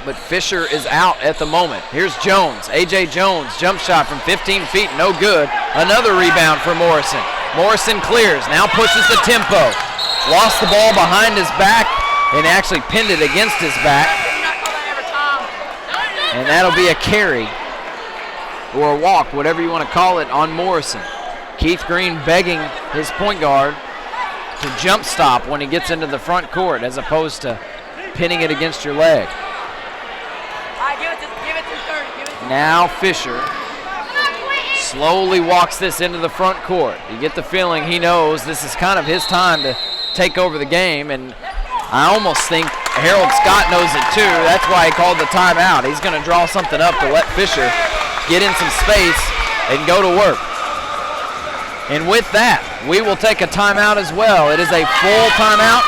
But Fisher is out at the moment. Here's Jones. A.J. Jones, jump shot from 15 feet, no good. Another rebound for Morrison. Morrison clears, now pushes the tempo. Lost the ball behind his back and actually pinned it against his back. And that'll be a carry or a walk, whatever you want to call it, on Morrison. Keith Green begging his point guard to jump stop when he gets into the front court as opposed to pinning it against your leg. Now Fisher slowly walks this into the front court. You get the feeling he knows this is kind of his time to take over the game, and I almost think Harold Scott knows it too. That's why he called the timeout. He's going to draw something up to let Fisher get in some space and go to work. And with that, we will take a timeout as well. It is a full timeout,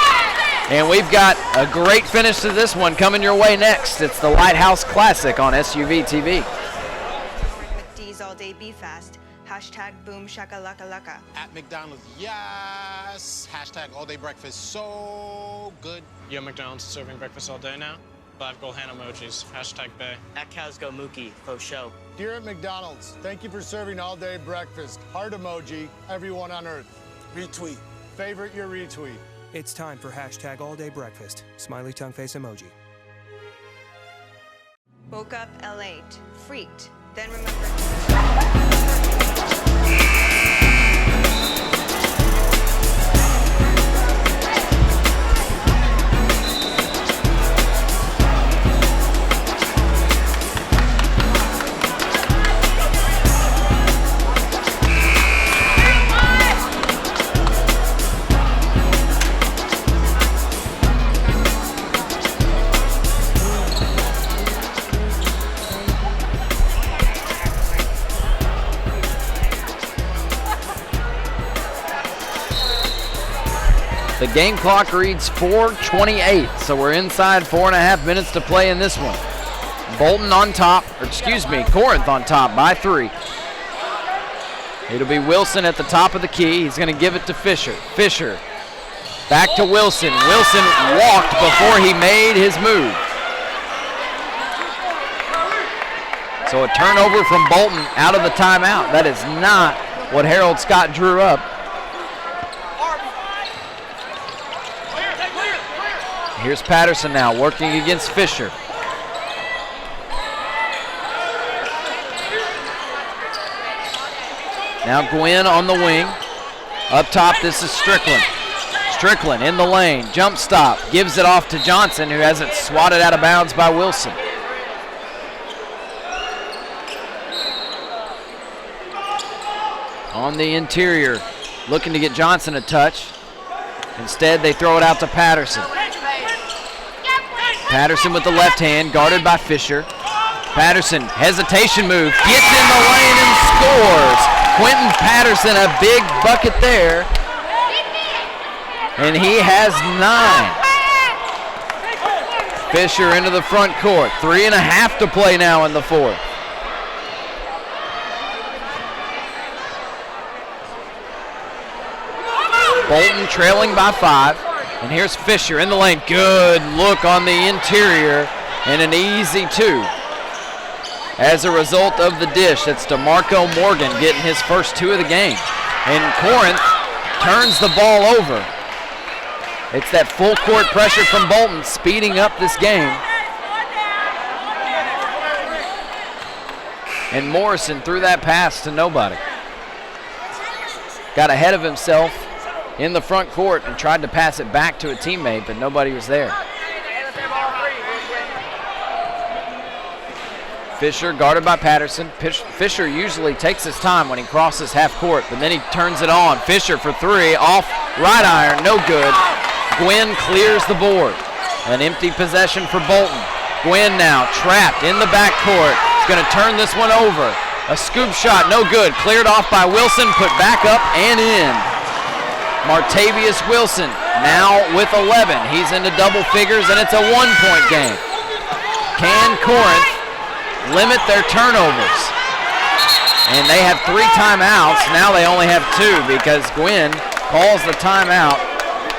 and we've got a great finish to this one coming your way next. It's the Lighthouse Classic on SUVtv. With D's all day be fast. Hashtag boom shakalaka laka. At McDonald's, yes. Hashtag all day breakfast, so good. Yo, McDonald's serving breakfast all day now? 5 gold hand emojis. Hashtag Bay. At Cows Go Mookie, faux show. Dear at McDonald's, thank you for serving all day breakfast. Heart emoji, everyone on earth. Retweet. Favorite your retweet. It's time for hashtag all day breakfast. Smiley tongue face emoji. Woke up L8, freaked, then remembered. The game clock reads 4:28, so we're inside 4.5 minutes to play in this one. Bolton on top, Corinth on top by 3. It'll be Wilson at the top of the key. He's going to give it to Fisher. Fisher back to Wilson. Wilson walked before he made his move. So a turnover from Bolton out of the timeout. That is not what Harold Scott drew up. Here's Patterson now working against Fisher. Now Gwynn on the wing. Up top, this is Strickland. Strickland in the lane, jump stop, gives it off to Johnson, who has it swatted out of bounds by Wilson. on the interior, looking to get Johnson a touch. Instead, they throw it out to Patterson. Patterson with the left hand, guarded by Fisher. Patterson, hesitation move, gets in the lane and scores. Quentin Patterson, a big bucket there. And he has 9. Fisher into the front court. 3.5 to play now in the fourth. Bolton trailing by 5. And here's Fisher in the lane. Good look on the interior and an easy 2. As a result of the dish, that's DeMarco Morgan getting his first 2 of the game. And Corinth turns the ball over. It's that full court pressure from Bolton speeding up this game. And Morrison threw that pass to nobody. Got ahead of himself in the front court and tried to pass it back to a teammate, but nobody was there. Fisher guarded by Patterson. Fisher usually takes his time when he crosses half court, but then he turns it on. Fisher for 3, off right iron, no good. Gwynn clears the board. An empty possession for Bolton. Gwynn now trapped in the backcourt. He's going to turn this one over. A scoop shot, no good. Cleared off by Wilson, put back up and in. Martavius Wilson now with 11. He's into double figures, and it's a 1-point game. Can Corinth limit their turnovers? And they have 3 timeouts. Now they only have 2 because Gwynn calls the timeout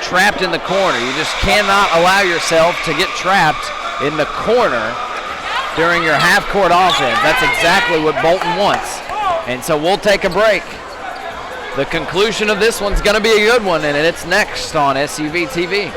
trapped in the corner. You just cannot allow yourself to get trapped in the corner during your half-court offense. That's exactly what Bolton wants. And so we'll take a break. The conclusion of this one's going to be a good one, and it's next on SUVtv.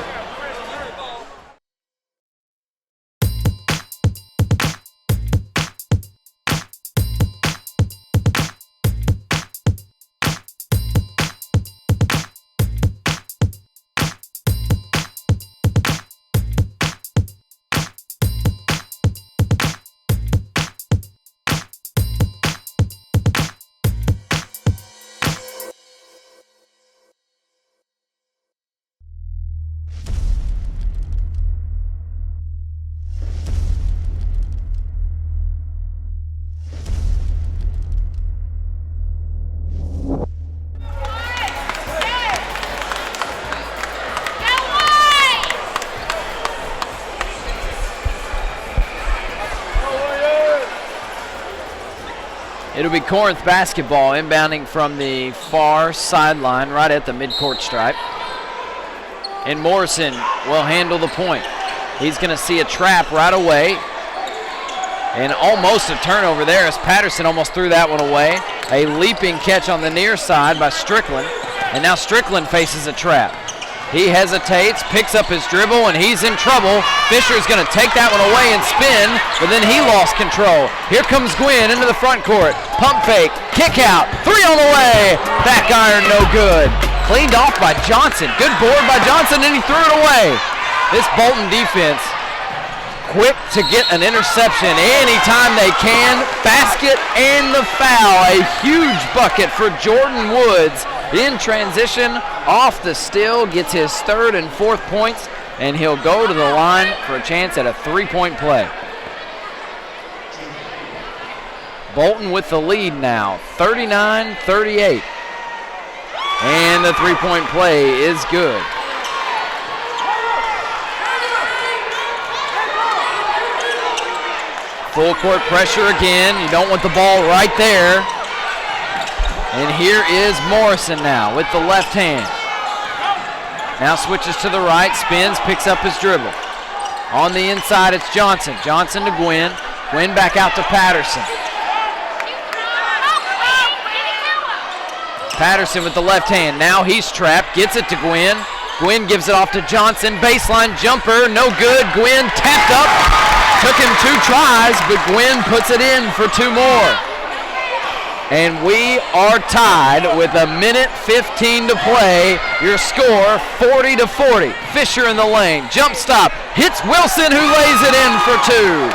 It'll be Corinth basketball inbounding from the far sideline right at the midcourt stripe. And Morrison will handle the point. He's going to see a trap right away. And almost a turnover there as Patterson almost threw that one away. A leaping catch on the near side by Strickland. And now Strickland faces a trap. He hesitates, picks up his dribble, and he's in trouble. Fisher's going to take that one away and spin, but then he lost control. Here comes Gwynn into the front court. Pump fake, kick out, 3 on the way. Back iron, no good. Cleaned off by Johnson. Good board by Johnson, and he threw it away. This Bolton defense, quick to get an interception anytime they can. Basket and the foul. A huge bucket for Jordan Woods. In transition, off the steal, gets his 3rd and 4th points, and he'll go to the line for a chance at a 3-point play. Bolton with the lead now, 39-38. And the 3-point play is good. Full court pressure again. You don't want the ball right there. And here is Morrison now with the left hand. Now switches to the right, spins, picks up his dribble. On the inside, it's Johnson. Johnson to Gwynn. Gwynn back out to Patterson. Patterson with the left hand. Now he's trapped, gets it to Gwynn. Gwynn gives it off to Johnson. Baseline jumper, no good. Gwynn tapped up. Took him 2 tries, but Gwynn puts it in for 2 more. And we are tied with 1:15 to play. Your score, 40-40. Fisher in the lane, jump stop, hits Wilson, who lays it in for 2.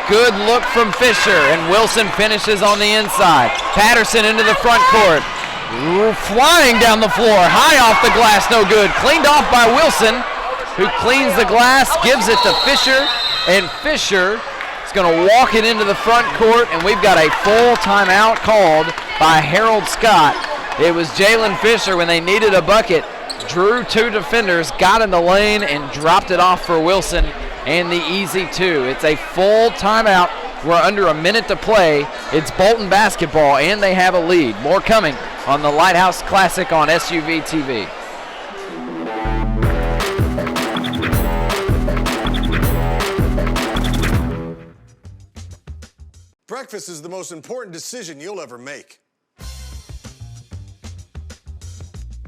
Good look from Fisher, and Wilson finishes on the inside. Patterson into the front court. Flying down the floor, high off the glass, no good. Cleaned off by Wilson, who cleans the glass, gives it to Fisher, and Fisher is going to walk it into the front court, and we've got a full timeout called by Harold Scott. It was Jalen Fisher when they needed a bucket. Drew two defenders, got in the lane, and dropped it off for Wilson, and the easy two. It's a full timeout. We're under a minute to play. It's Bolton basketball, and they have a lead. More coming on the Lighthouse Classic on SUVtv. Breakfast is the most important decision you'll ever make.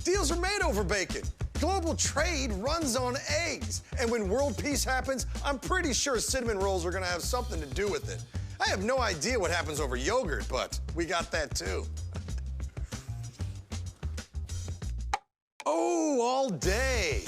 Deals are made over bacon. Global trade runs on eggs. And when world peace happens, I'm pretty sure cinnamon rolls are gonna have something to do with it. I have no idea what happens over yogurt, but we got that too. Oh, all day.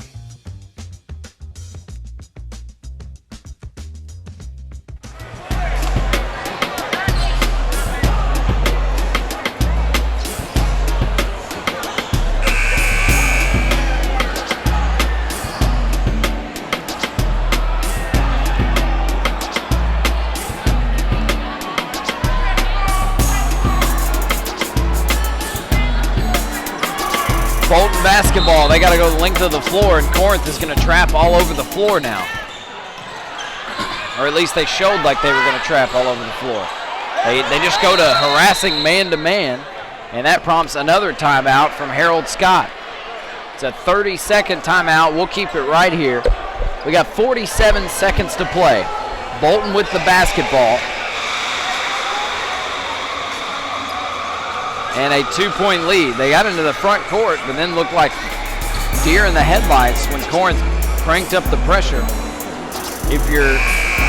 Bolton basketball, they got to go the length of the floor, and Corinth is going to trap all over the floor now. Or at least they showed like they were going to trap all over the floor. They just go to harassing man-to-man, and that prompts another timeout from Harold Scott. It's a 30-second timeout. We'll keep it right here. We got 47 seconds to play. Bolton with the basketball. And a 2-point lead. They got into the front court, but then looked like deer in the headlights when Corinth cranked up the pressure. If you're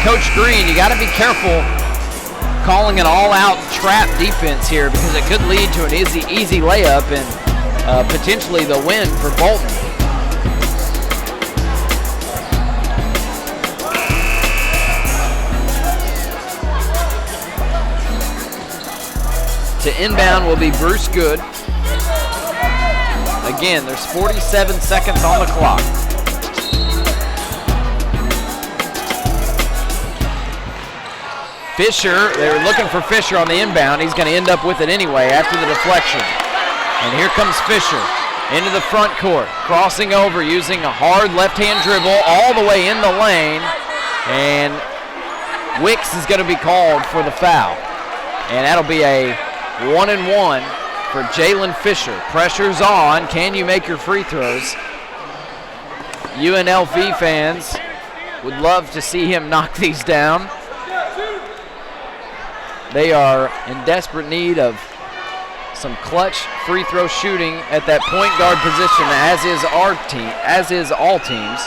Coach Green, you got to be careful calling an all-out trap defense here, because it could lead to an easy layup and potentially the win for Bolton. To inbound will be Bruce Good. Again, there's 47 seconds on the clock. Fisher, they were looking for Fisher on the inbound. He's going to end up with it anyway after the deflection. And here comes Fisher into the front court, crossing over using a hard left-hand dribble all the way in the lane. And Wicks is going to be called for the foul. And that'll be a 1-and-1 for Jalen Fisher. Pressure's on. Can you make your free throws? UNLV fans would love to see him knock these down. They are in desperate need of some clutch free throw shooting at that point guard position, as is our team, as is all teams.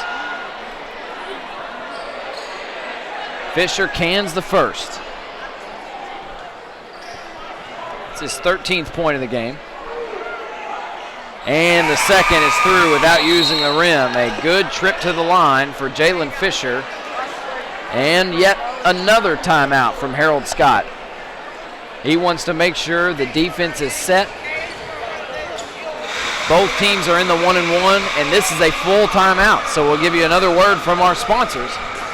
Fisher cans the first. His 13th point of the game. And the second is through without using the rim. A good trip to the line for Jalen Fisher. And yet another timeout from Harold Scott. He wants to make sure the defense is set. Both teams are in the 1-and-1, and this is a full timeout. So we'll give you another word from our sponsors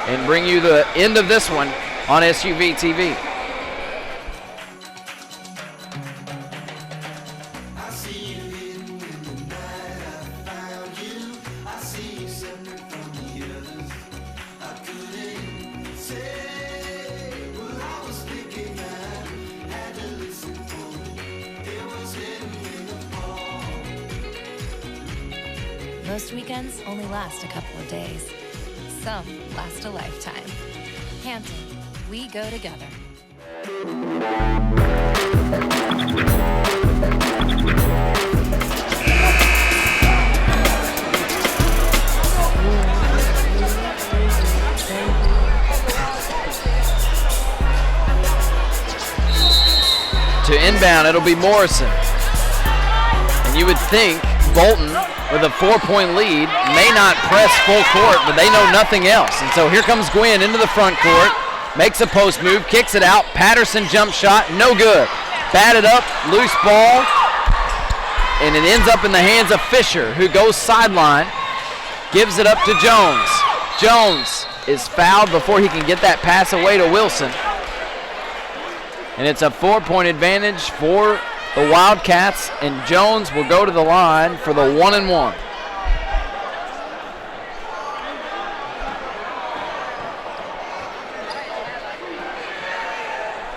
and bring you the end of this one on SUVtv. Most weekends only last a couple of days. Some last a lifetime. Hampton, we go together. To inbound, it'll be Morrison. And you would think Bolton, with a 4-point lead, may not press full court, but they know nothing else. And so here comes Gwynn into the front court. makes a post move, kicks it out. Patterson jump shot, no good. Batted up, loose ball, and it ends up in the hands of Fisher, who goes sideline, gives it up to Jones. Jones is fouled before he can get that pass away to Wilson. And it's a 4-point advantage for the Wildcats, and Jones will go to the line for the 1-and-1.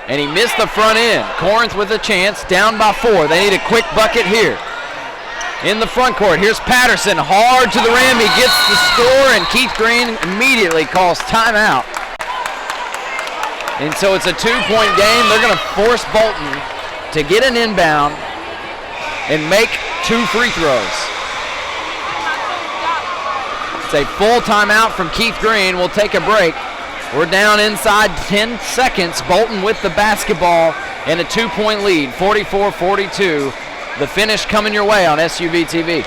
And he missed the front end. Corinth with a chance, down by 4. They need a quick bucket here. In the front court, here's Patterson, hard to the rim. He gets the score, and Keith Green immediately calls timeout. And so it's a 2-point game. They're going to force Bolton to get an inbound and make 2 free throws. It's a full timeout from Keith Green. We'll take a break. We're down inside 10 seconds. Bolton with the basketball and a 2-point lead, 44-42. The finish coming your way on SUVtv.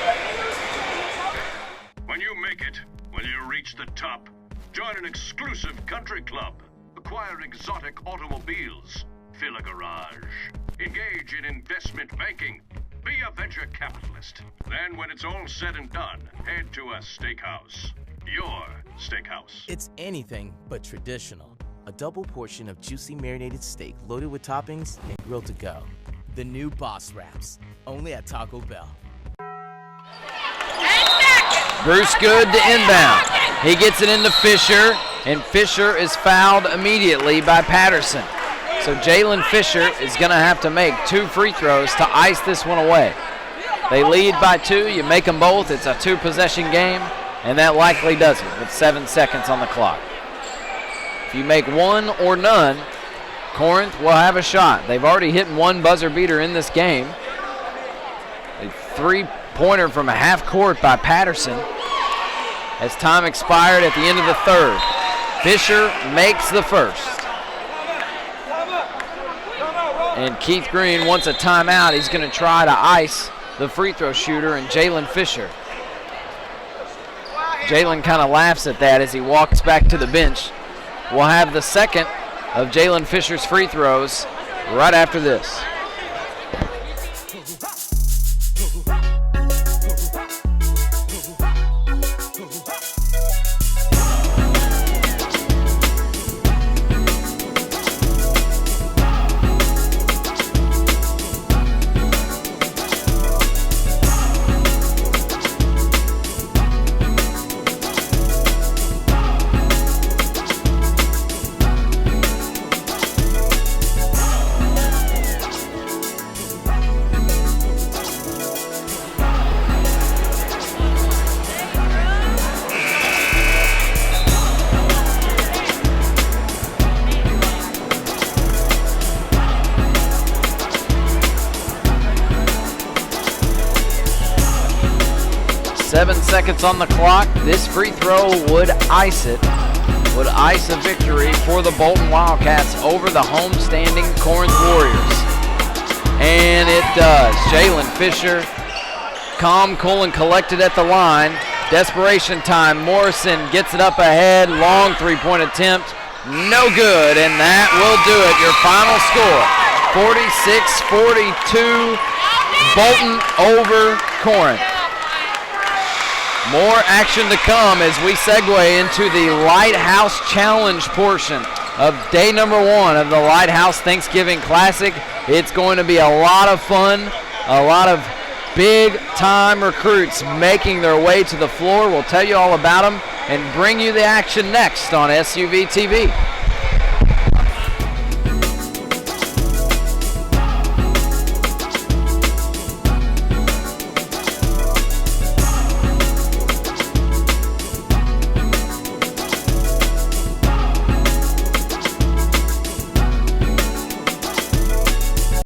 When you make it, when you reach the top, join an exclusive country club. Acquire exotic automobiles. Fill a garage. Engage in investment banking. Be a venture capitalist. Then when it's all said and done, head to a steakhouse. Your steakhouse. It's anything but traditional. A double portion of juicy marinated steak loaded with toppings and grilled to go. The new Boss Wraps, only at Taco Bell. Bruce Good to inbound. He gets it into Fisher, and Fisher is fouled immediately by Patterson. So Jalen Fisher is going to have to make 2 free throws to ice this one away. They lead by 2. You make them both. It's a 2-possession game, and that likely does it with 7 seconds on the clock. If you make 1 or none, Corinth will have a shot. They've already hit 1 buzzer beater in this game. A 3-pointer from a half court by Patterson as time expired at the end of the 3rd. Fisher makes the first. And Keith Green wants a timeout. He's going to try to ice the free throw shooter and Jalen Fisher. Jalen kind of laughs at that as he walks back to the bench. We'll have the second of Jalen Fisher's free throws right after this. Seconds on the clock. This free throw would ice it. Would ice a victory for the Bolton Wildcats over the homestanding Corinth Warriors. And it does. Jalen Fisher, calm, cool, and collected at the line. Desperation time. Morrison gets it up ahead. Long 3-point attempt. No good, and that will do it. Your final score, 46-42. Bolton over Corinth. More action to come as we segue into the Lighthouse Challenge portion of day number 1 of the Lighthouse Thanksgiving Classic. It's going to be a lot of fun, a lot of big-time recruits making their way to the floor. We'll tell you all about them and bring you the action next on SUVtv.